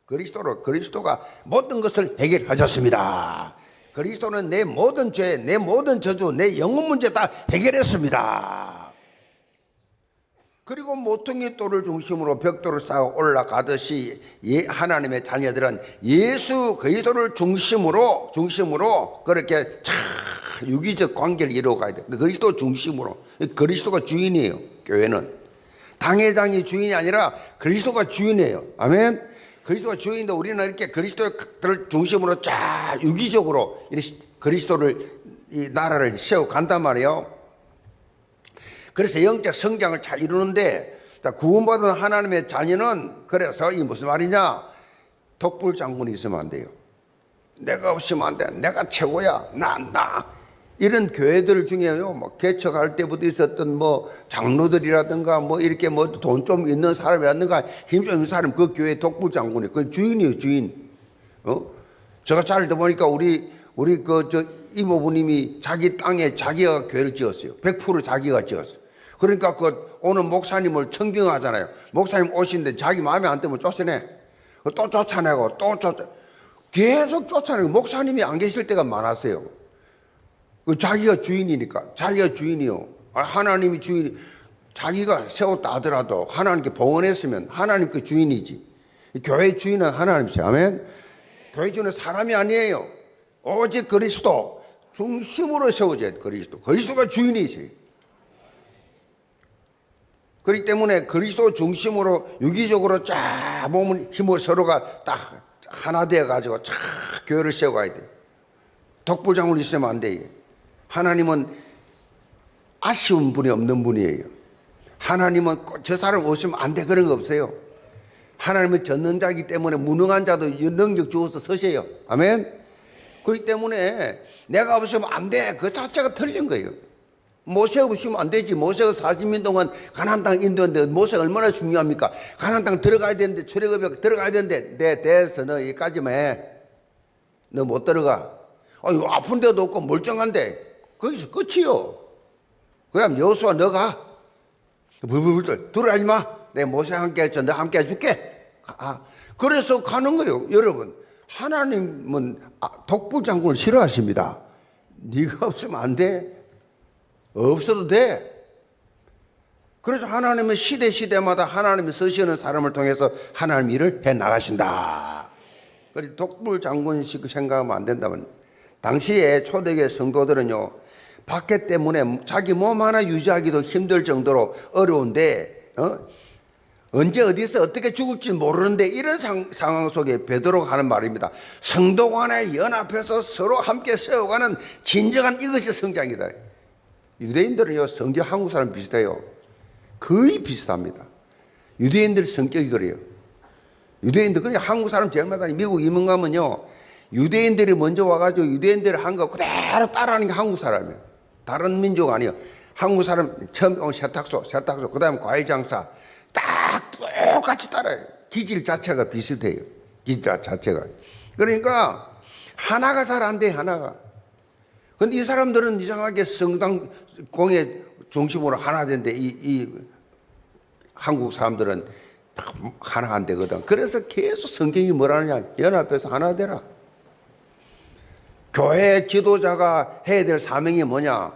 S9: 그리스도가 모든 것을 해결하셨습니다. 그리스도는 내 모든 죄, 내 모든 저주, 내 영혼 문제 다 해결했습니다. 그리고 모퉁이 돌을 중심으로 벽돌을 쌓아 올라가듯이 하나님의 자녀들은 예수 그리스도를 중심으로 그렇게 유기적 관계를 이루어가야 돼. 그리스도 중심으로. 그리스도가 주인이에요. 교회는 당회장이 주인이 아니라 그리스도가 주인이에요. 아멘. 그리스도가 주인인데 우리는 이렇게 그리스도를 중심으로 쫙 유기적으로 그리스도를, 이 나라를 세워간단 말이에요. 그래서 영적 성장을 잘 이루는데, 구원받은 하나님의 자녀는 그래서 이 무슨 말이냐? 독불 장군이 있으면 안 돼요. 내가 없으면 안 돼. 내가 최고야. 나. 이런 교회들 중에요, 개척할 때부터 있었던 장로들이라든가 이렇게 돈 좀 있는 사람이라든가 힘 좀 있는 사람, 그 교회 독불 장군이 그 주인이에요, 주인. 제가 잘 보니까 우리 이모부님이 자기 땅에 자기가 교회를 지었어요. 100% 자기가 지었어요. 그러니까 오늘 목사님을 청빙하잖아요. 목사님 오시는데 자기 마음에 안 들면 쫓아내. 또 쫓아내고 계속 쫓아내고 목사님이 안 계실 때가 많았어요. 자기가 주인이니까. 자기가 주인이요. 하나님이 주인. 자기가 세웠다 하더라도 하나님께 봉헌했으면 하나님 그 주인이지. 교회 주인은 하나님이세요. 아멘. 교회 주인은 사람이 아니에요. 오직 그리스도 중심으로 세워져야 돼. 그리스도가 주인이지. 그렇기 때문에 그리스도 중심으로 유기적으로 쫙 몸을 힘을 서로가 딱 하나 되어 가지고 쫙 교회를 세워가야 돼. 독불장군 있으면 안 돼. 하나님은 아쉬운 분이 없는 분이에요. 하나님은 저 사람 없으면 안 돼 그런 거 없어요. 하나님은 전능자이기 때문에 무능한 자도 능력 주어서 서세요. 아멘. 그렇기 때문에 내가 없으면 안 돼. 그 자체가 틀린 거예요. 모세 없으면 안 되지. 모세가 40년 동안 가나안 땅 인도했는데 모세가 얼마나 중요합니까? 가나안 땅 들어가야 되는데 출애굽에 들어가야 되는데 내 대해서 너 여기까지만 해. 너 못 들어가. 이거 아픈 데도 없고 멀쩡한데 거기서 끝이요. 그럼 여호수아 너가 불불불 들어가지 마. 내 모세와 함께 했죠. 너 함께 해줄게. 그래서 가는 거예요. 여러분 하나님은 독불장군을 싫어하십니다. 네가 없으면 안 돼. 없어도 돼. 그래서 하나님은 시대마다 하나님이 서시는 사람을 통해서 하나님 일을 해 나가신다. 그래서 독불장군식 생각하면 안 된다면 당시에 초대교회 성도들은요 박해 때문에 자기 몸 하나 유지하기도 힘들 정도로 어려운데 언제 어디서 어떻게 죽을지 모르는데 이런 상황 속에 베드로가 하는 말입니다. 성도 간에 연합해서 서로 함께 세워가는 진정한 이것이 성장이다. 유대인들은요 성격 한국 사람 비슷해요. 거의 비슷합니다. 유대인들 성격이 그래요. 유대인들 그냥 한국 사람 제일 많다니. 미국 이민 가면요 유대인들이 먼저 와가지고 유대인들이 한 거 그대로 따라하는 게 한국 사람이에요. 다른 민족 아니에요. 한국 사람 처음 오면 세탁소 그 다음에 과일 장사 딱 똑같이 따라해요. 기질 자체가 비슷해요. 기질 자체가. 그러니까 하나가 잘 안 돼. 하나가. 근데 이 사람들은 이상하게 성당 공예 중심으로 하나 되는데 이 한국 사람들은 하나 안 되거든. 그래서 계속 성경이 뭐라느냐 연합해서 하나 되라. 교회 지도자가 해야 될 사명이 뭐냐,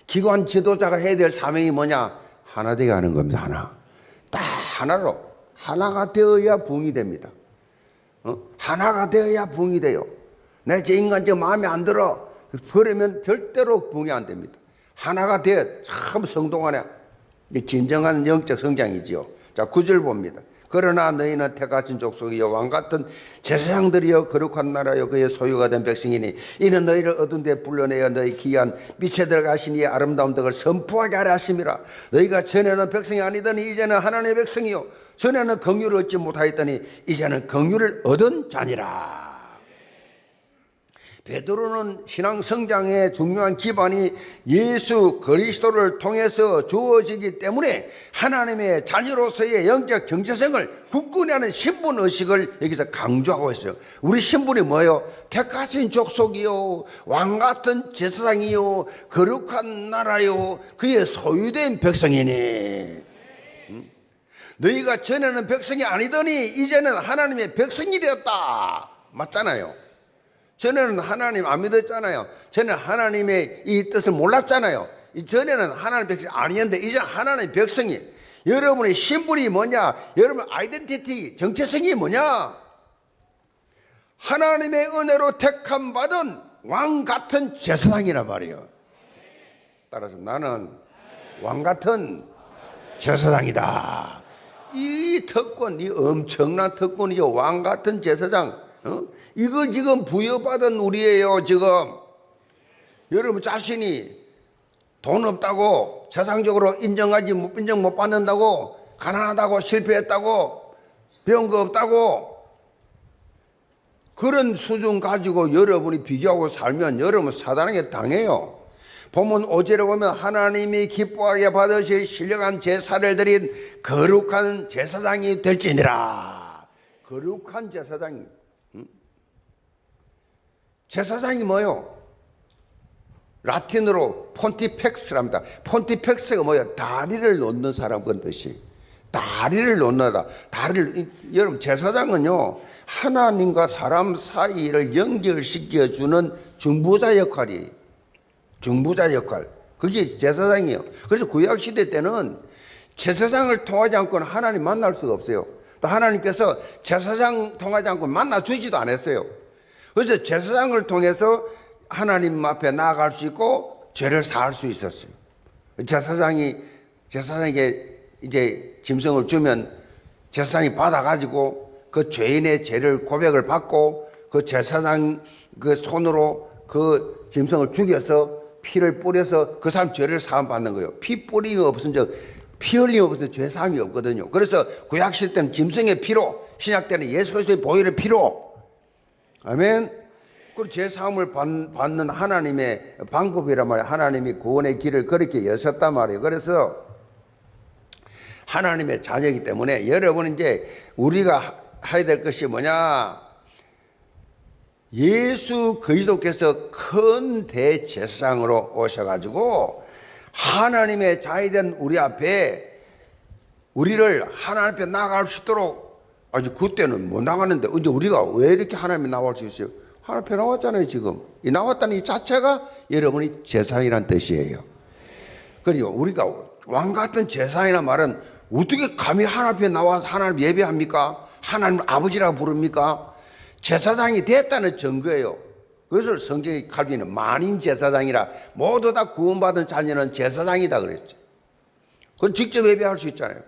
S9: 기관 지도자가 해야 될 사명이 뭐냐, 하나 되게 하는 겁니다. 하나. 딱 하나로 하나가 되어야 부흥이 됩니다. 하나가 되어야 부흥이 돼요. 내 제 인간 마음에 안 들어 그러면 절대로 부흥이 안 됩니다. 하나가 되어 참 성동안에 진정한 영적 성장이지요. 자 9절 봅니다. 그러나 너희는 택하신 족속이요 왕같은 제사장들이여 거룩한 나라여 그의 소유가 된 백성이니 이는 너희를 어두운 데 불러내어 너희 귀한 빛에 들어가신 이의 아름다운 덕을 선포하게 하려 하심이라. 너희가 전에는 백성이 아니더니 이제는 하나님의 백성이요 전에는 긍휼을 얻지 못하였더니 이제는 긍휼을 얻은 자니라. 베드로는 신앙 성장의 중요한 기반이 예수 그리스도를 통해서 주어지기 때문에 하나님의 자녀로서의 영적 정체성을 굳건히 하는 신분 의식을 여기서 강조하고 있어요. 우리 신분이 뭐예요? 택하신 족속이요 왕같은 제사장이요 거룩한 나라요 그의 소유된 백성이니. 너희가 전에는 백성이 아니더니 이제는 하나님의 백성이 되었다. 맞잖아요. 전에는 하나님 안 믿었잖아요. 전에는 하나님의 이 뜻을 몰랐잖아요. 전에는 하나님 백성이 아니었는데 이제 하나님 백성이. 여러분의 신분이 뭐냐, 여러분 아이덴티티 정체성이 뭐냐, 하나님의 은혜로 택함 받은 왕 같은 제사장이라 말이에요. 따라서 나는 왕 같은 제사장이다. 이 특권, 이 엄청난 특권이죠. 왕 같은 제사장. 이걸 지금 부여받은 우리예요. 지금 여러분 자신이 돈 없다고 세상적으로 인정 못 받는다고, 가난하다고, 실패했다고, 배운 거 없다고 그런 수준 가지고 여러분이 비교하고 살면 여러분 사단에게 당해요. 보면 5절에 보면 하나님이 기뻐하게 받으실 신령한 제사를 드린 거룩한 제사장이 될지니라. 거룩한 제사장이. 제사장이 뭐요? 라틴어로 폰티펙스랍니다. 폰티펙스가 뭐예요? 다리를 놓는 사람 그런 뜻이. 다리를 놓는다. 여러분 제사장은요 하나님과 사람 사이를 연결시켜주는 중보자 역할이. 중보자 역할. 그게 제사장이에요. 그래서 구약시대 때는 제사장을 통하지 않고는 하나님 만날 수가 없어요. 또 하나님께서 제사장 통하지 않고 만나 주지도 않았어요. 그래서 제사장을 통해서 하나님 앞에 나아갈 수 있고 죄를 사할 수 있었어요. 제사장에게 이제 짐승을 주면 제사장이 받아가지고 그 죄인의 죄를 고백을 받고 그 제사장 그 손으로 그 짐승을 죽여서 피를 뿌려서 그 사람 죄를 사함 받는 거예요. 피 뿌림이 없은 피 흘림이 없은 죄 사함이 없거든요. 그래서 구약시대 때는 짐승의 피로, 신약 때는 예수 그리스도의 보혈의 피로, 아멘. 그 죄 사함을 받는 하나님의 방법이란 말이에요. 하나님이 구원의 길을 그렇게 여셨단 말이에요. 그래서 하나님의 자녀이기 때문에 여러분은 이제 우리가 해야 될 것이 뭐냐? 예수 그리스도께서 큰 대제사장으로 오셔가지고 하나님의 자녀된 우리 앞에 우리를 하나님 앞에 나아갈 수 있도록, 아니 그때는 못 나가는데 이제 우리가 왜 이렇게 하나님에 나올 수 있어요? 하나님 앞에 나왔잖아요. 지금 이 나왔다는 이 자체가 여러분이 제사장이란 뜻이에요. 그리고 우리가 왕 같은 제사장이란 말은 어떻게 감히 하나님 앞에 나와서 하나님 예배합니까? 하나님 아버지라고 부릅니까? 제사장이 됐다는 증거예요. 그것을 성경의 칼빈은 만인 제사장이라, 모두 다 구원받은 자녀는 제사장이다 그랬죠. 그건 직접 예배할 수 있잖아요.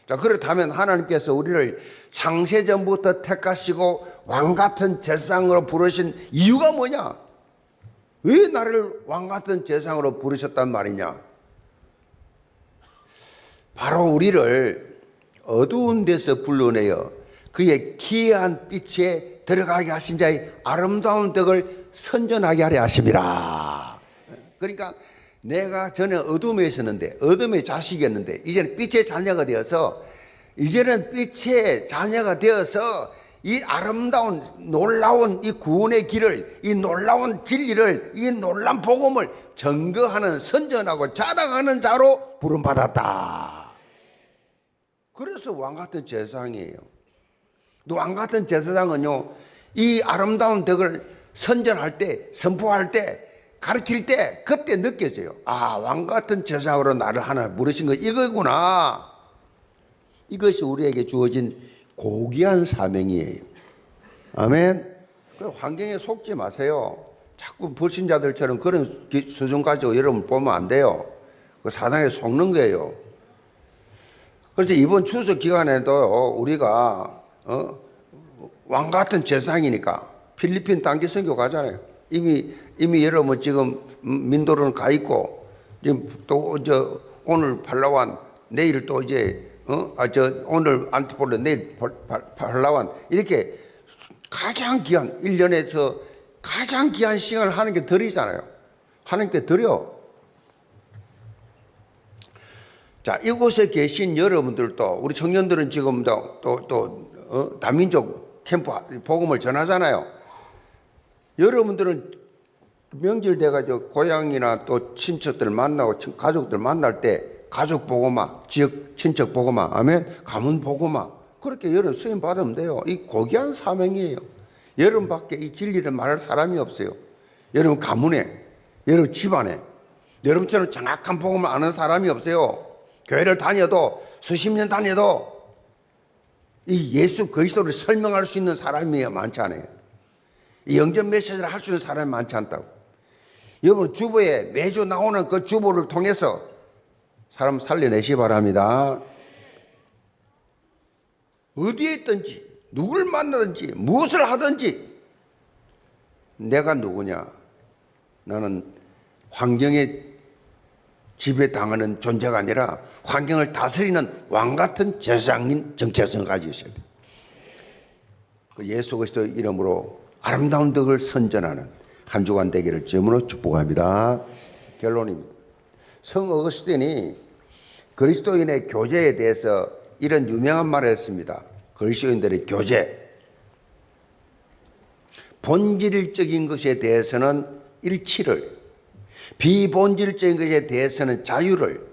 S9: 자, 그렇다면 하나님께서 우리를 창세전부터 택하시고 왕 같은 제사장으로 부르신 이유가 뭐냐? 왜 나를 왕 같은 제사장으로 부르셨단 말이냐? 바로 우리를 어두운 데서 불러내어 그의 기이한 빛에 들어가게 하신 자의 아름다운 덕을 선전하게 하려 하심이라. 그러니까 내가 전에 어둠에 있었는데, 어둠의 자식이었는데 이제는 빛의 자녀가 되어서, 이제는 빛의 자녀가 되어서 이 아름다운 놀라운 이 구원의 길을, 이 놀라운 진리를, 이 놀라운 복음을 증거하는, 선전하고 자랑하는 자로 부름받았다. 그래서 왕같은 제사장이에요. 왕 같은 제사장은요, 이 아름다운 덕을 선전할 때, 선포할 때, 가르칠 때 그때 느껴져요. 아, 왕 같은 제사장으로 나를 하나 부르신 거 이거구나. 이것이 우리에게 주어진 고귀한 사명이에요. 아멘. 그 환경에 속지 마세요. 자꾸 불신자들처럼 그런 수준 가지고 여러분 보면 안 돼요. 그 사단에 속는 거예요. 그래서 이번 추석 기간에도 우리가 왕 같은 제사장이니까 필리핀 단기 선교 가잖아요. 이미 여러분 지금 민도로는 가 있고, 지금 또 오늘 팔라완, 내일 또 이제 오늘 안티폴로, 내일 팔라완, 이렇게 가장 귀한 1년에서 가장 귀한 시간을 하는 게 덜이잖아요. 하나님께 드려. 자, 이곳에 계신 여러분들도, 우리 청년들은 지금 또 다민족 캠프 복음을 전하잖아요. 여러분들은 명절 돼가지고 고향이나 또 친척들 만나고 가족들 만날 때 가족 복음화, 지역 친척 복음화, 아멘, 가문 복음화, 그렇게 여러분 수임 받으면 돼요. 이 고귀한 사명이에요. 여러분밖에 이 진리를 말할 사람이 없어요. 여러분 가문에, 여러분 집안에, 여러분처럼 정확한 복음을 아는 사람이 없어요. 교회를 다녀도, 수십 년 다녀도 이 예수 그리스도를 설명할 수 있는 사람이 많지 않아요. 이 영전 메시지를 할 수 있는 사람이 많지 않다고. 여러분 주보에 매주 나오는 그 주보를 통해서 사람 살려내시 바랍니다. 어디에 있든지, 누굴 만나든지, 무엇을 하든지, 내가 누구냐? 나는 환경에 지배당하는 존재가 아니라 환경을 다스리는 왕같은 제사장인 정체성을 가지고 있어야 돼요. 그 예수 그리스도 이름으로 아름다운 덕을 선전하는 한 주간 되기를 주님으로 축복합니다. 결론입니다. 성 어거스틴이 그리스도인의 교제에 대해서 이런 유명한 말을 했습니다. 그리스도인들의 교제. 본질적인 것에 대해서는 일치를, 비본질적인 것에 대해서는 자유를,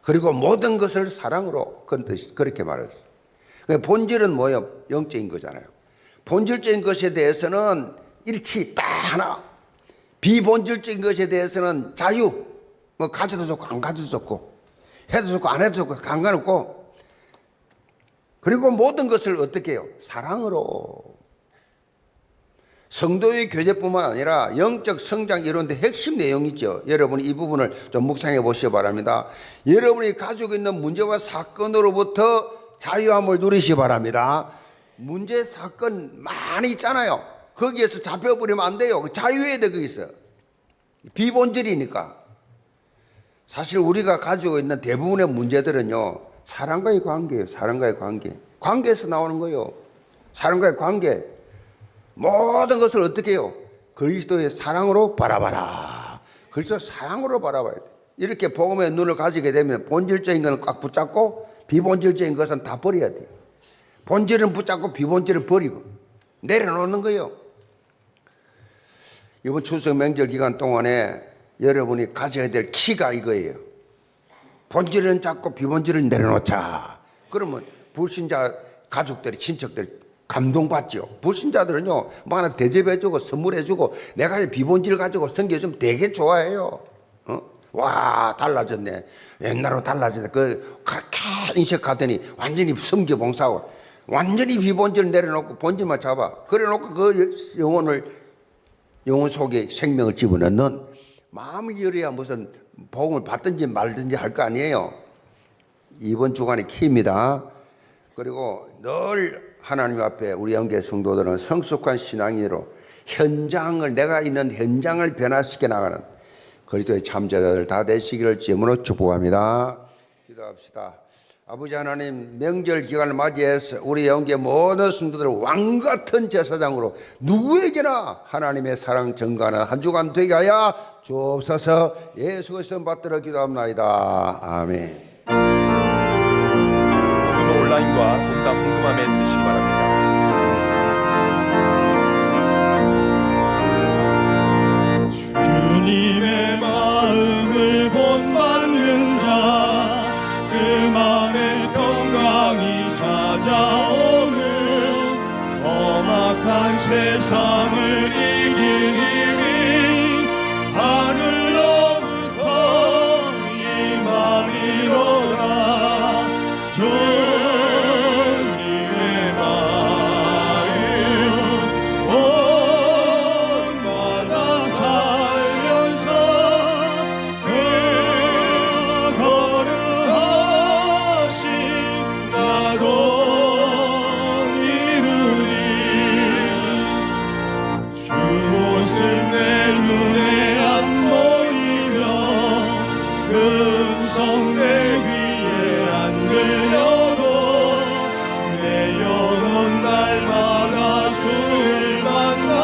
S9: 그리고 모든 것을 사랑으로, 그렇게 말했어요. 본질은 뭐예요? 영적인 거잖아요. 본질적인 것에 대해서는 일치 딱 하나, 비본질적인 것에 대해서는 자유, 뭐 가져도 좋고 안 가져도 좋고, 해도 좋고 안 해도 좋고 상관없고, 그리고 모든 것을 어떻게 해요? 사랑으로. 성도의 교제뿐만 아니라 영적 성장 이런 데 핵심 내용이죠. 여러분이 이 부분을 좀 묵상해 보시기 바랍니다. 여러분이 가지고 있는 문제와 사건으로부터 자유함을 누리시기 바랍니다. 문제 사건 많이 있잖아요. 거기에서 잡혀버리면 안 돼요. 자유해야 돼. 거기서 비본질이니까. 사실 우리가 가지고 있는 대부분의 문제들은요, 사람과의 관계예요. 사람과의 관계. 관계에서 나오는 거예요. 사람과의 관계. 모든 것을 어떻게 해요? 그리스도의 사랑으로 바라봐라. 그리스도 사랑으로 바라봐야 돼. 이렇게 복음의 눈을 가지게 되면 본질적인 것은 꽉 붙잡고 비본질적인 것은 다 버려야 돼. 본질은 붙잡고 비본질은 버리고 내려놓는 거예요. 이번 추석 명절 기간 동안에 여러분이 가져야 될 키가 이거예요. 본질은 잡고 비본질을 내려놓자. 그러면 불신자 가족들이, 친척들이 감동받죠. 불신자들은요, 뭐 하나 대접해주고 선물해주고 내가 비본질 가지고 섬겨주면 되게 좋아해요. 와, 달라졌네. 옛날로 달라졌네. 그렇게 인식하더니 완전히 섬겨봉사하고 완전히 비본질 내려놓고 본질만 잡아. 그래놓고 그 영혼 속에 생명을 집어넣는 마음을 열어야 무슨 복음을 받든지 말든지 할 거 아니에요. 이번 주간의 키입니다. 그리고 늘 하나님 앞에 우리 영계 성도들은 성숙한 신앙인으로 현장을, 내가 있는 현장을 변화시켜 나가는 그리스도의 참자들 다 되시기를 주님으로 축복합니다. 기도합시다. 아버지 하나님, 명절 기간을 맞이해서 우리 영계 모든 성도들을 왕같은 제사장으로 누구에게나 하나님의 사랑 증거하는 한 주간 되게 하여 주옵소서. 예수 그리스도 받들어 기도합나이다. 아멘.
S1: 온라인과 공감 궁금함에 들으시기 바랍니다.
S5: 주님의 마음을 본받는 자, 그 마음에 평강이 찾아오는 험악한 세상을 이긴 힘이 하늘로부터 임함이로다. 주님의 마음 온마다 살면서 그 거룩하신 나도 이루리. 주 모습 내 눈에 안 보이며 금성 내 귀에 안 들려도 내 영혼 날마다 주를 만나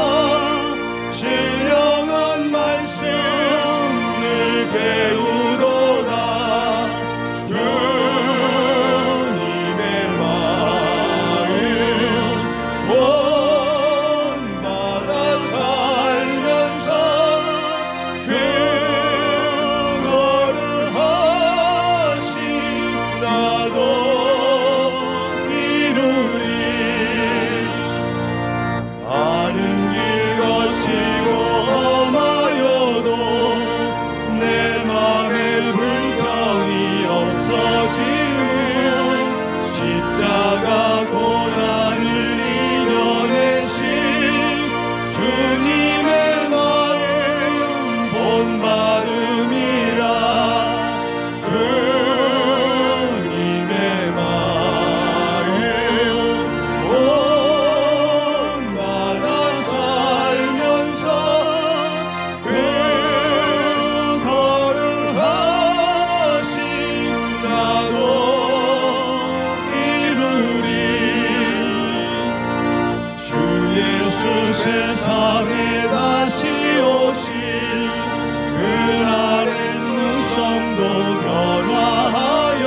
S5: 신령한 말씀을 배우도다. 주님의 마음 온마다 살면서 그 거룩하신 나도 이루리. 가는 길 거치고 험하여도 내 맘에 불평이 없어지는 십자가 고난을 이겨내신 주님의 마음 본받음이라. 주님의 마음 온마다 살면서 그 거룩하신 나도 이루리. 주 예수 세상에 다시 오실 그날의 눈썹도 변화하여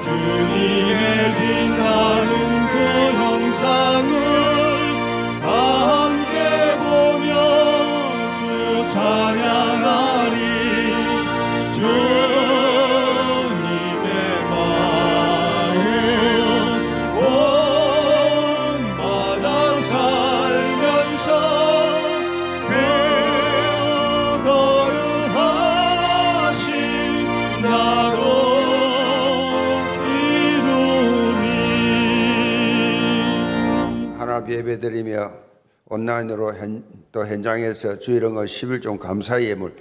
S5: 주님의 빛나는 그 형상을 함께 보며 주 찬양하리. 주님의 마음 온마다 살면서 그 거룩하신 나도 이루리.
S9: 하나님 예배드리며 온라인으로 또 현장에서 주일응어 11종 감사의 예물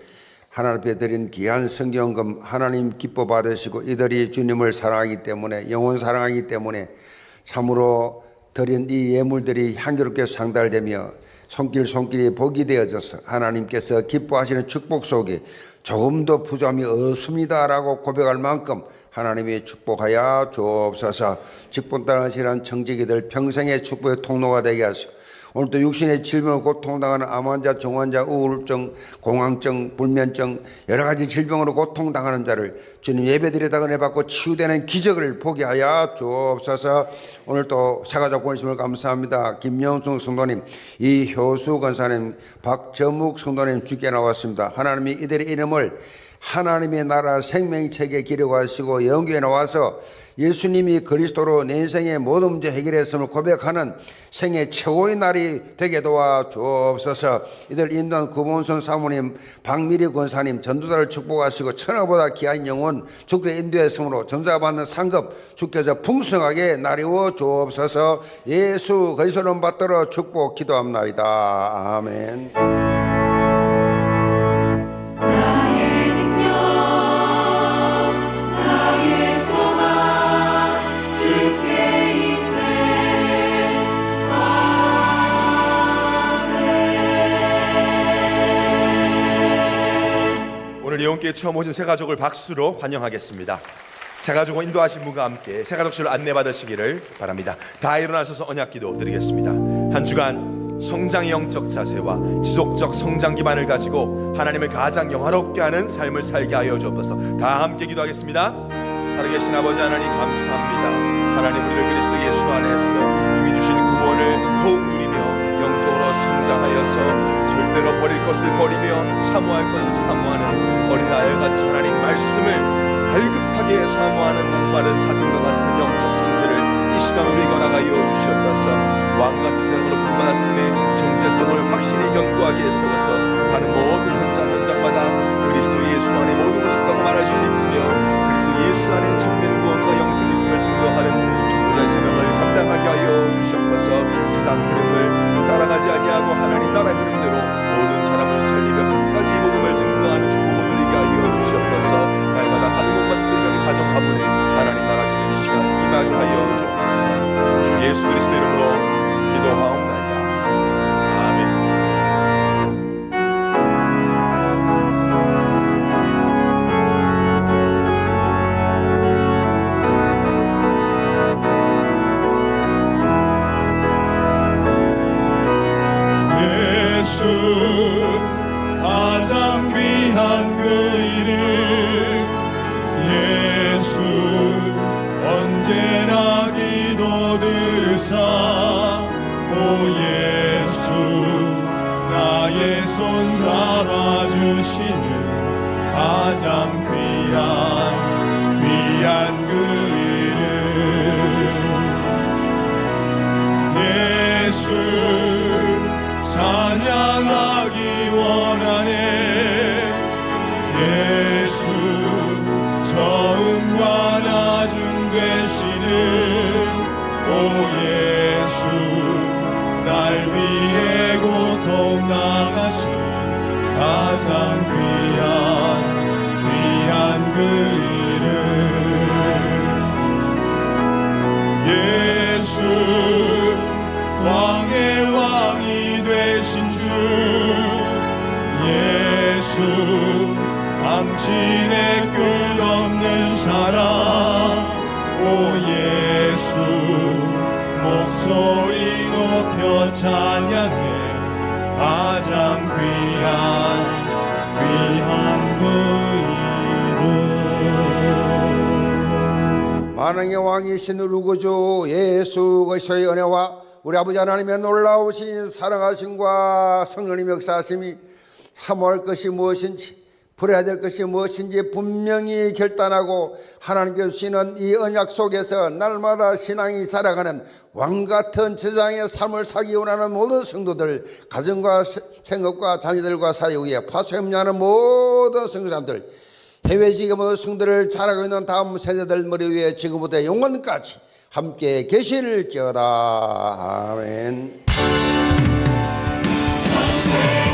S9: 하나님 앞에 드린 귀한 성경금 하나님 기뻐 받으시고 이들이 주님을 사랑하기 때문에 영원 사랑하기 때문에 참으로 드린 이 예물들이 향기롭게 상달되며 손길이 복이 되어져서 하나님께서 기뻐하시는 축복 속에 조금도 부족함이 없습니다라고 고백할 만큼 하나님이 축복하여 주옵소서. 직분 따르시는 청지기들 평생의 축복의 통로가 되게 하시고 오늘도 육신의 질병을 고통당하는 암환자, 중환자, 우울증, 공황증, 불면증 여러 가지 질병으로 고통당하는 자를 주님 예배드리다가 은혜받고 치유되는 기적을 보게 하여 주옵소서. 오늘도 사가족 권심을 감사합니다. 김영숙 성도님, 이효수 권사님, 박정묵 성도님 주께 나왔습니다. 하나님이 이들의 이름을 하나님의 나라 생명책에 기록하시고 영계에 나와서 예수님이 그리스도로 내 인생의 모든 문제 해결했음을 고백하는 생애 최고의 날이 되게 도와 주옵소서. 이들 인도한 구본선 사모님, 박미리 권사님, 전도자를 축복하시고 천하보다 귀한 영혼 주께 인도했으므로 전자받는 상급 주께서 풍성하게 나리워 주옵소서. 예수 그리스도를 받들어 축복 기도합나이다. 아멘.
S1: 오늘 예원교회 처음 오신 새가족을 박수로 환영하겠습니다. 새가족은 인도하신 분과 함께 새가족실로 안내받으시기를 바랍니다. 다 일어나셔서 언약기도 드리겠습니다. 한 주간 성장의 영적 자세와 지속적 성장 기반을 가지고 하나님을 가장 영화롭게 하는 삶을 살게 하여 주옵소서. 다 함께 기도하겠습니다. 살아계신 아버지 하나님 감사합니다. 하나님 우리를 그리스도 예수 안에서 이미 주신 구원을 더욱 누리며 영적으로 성장하여서 절대로 버릴 것을 버리며 사모할 것을 사모하는 어린아이와 같이 하나님 말씀을 갈급하게 사모하는 목마른 사슴과 같은 영적 상태를 이 시간 우리 걸어가여 주시옵소서. 왕같은 세상으로 부름받았음에 정체성을 확실히 견고하게 세워서 다른 모든 현장마다 그리스도 예수 안에 모든 것이 있다고 말할 수 있으며 그리스도 예수 안에 참된 구원과 영생이 있음을 증거하는 전도자의 사명을 감당하게 하여 주시옵소서. 세상 흐름을 따라가지 아니하고 하나님 나라 흐름대로 모든 사람을 살리며 끝까지 이 복음을 증거하는 축복을 누리게 하여 주시옵소서. 날마다 하는 곳마다 우리가 가정 가문에 하나님 나라 지는 시간 임하게 하여 주옵소서. 주 예수 그리스도 이름으로 기도하옵나이다. 아멘.
S5: 가장 귀한 그 이름 예수 언제나 기도 들으사 오 예수 나의 손 잡아주시는 가장 귀한 그 이름 예수 찬양하기 원하네 예수 처음과 나중 되시는 오 예수 날 위해 고통 당하신 가장 귀한 그 이름 예수 왕의 왕이 되신 주 예수 당신의 끝없는 사랑 오 예수 목소리 높여 찬양해 가장 귀한 그 이름
S9: 만왕의 왕이신 우리 구주 예수 그리스도의 은혜와 우리 아버지 하나님의 놀라우신 사랑하심과 성령님의 역사하심이 사모할 것이 무엇인지 풀어야 될 것이 무엇인지 분명히 결단하고 하나님께서 주시는 이 언약 속에서 날마다 신앙이 자라가는 왕같은 제사장의 삶을 살기 원하는 모든 성도들 가정과 생업과 자녀들과 사회 위에 파수협력하는 모든 성도들 해외 지금 모든 성도들을 자라고 있는 다음 세대들 머리 위에 지금부터 영원까지 함께 계실지어다. 아멘.
S10: 주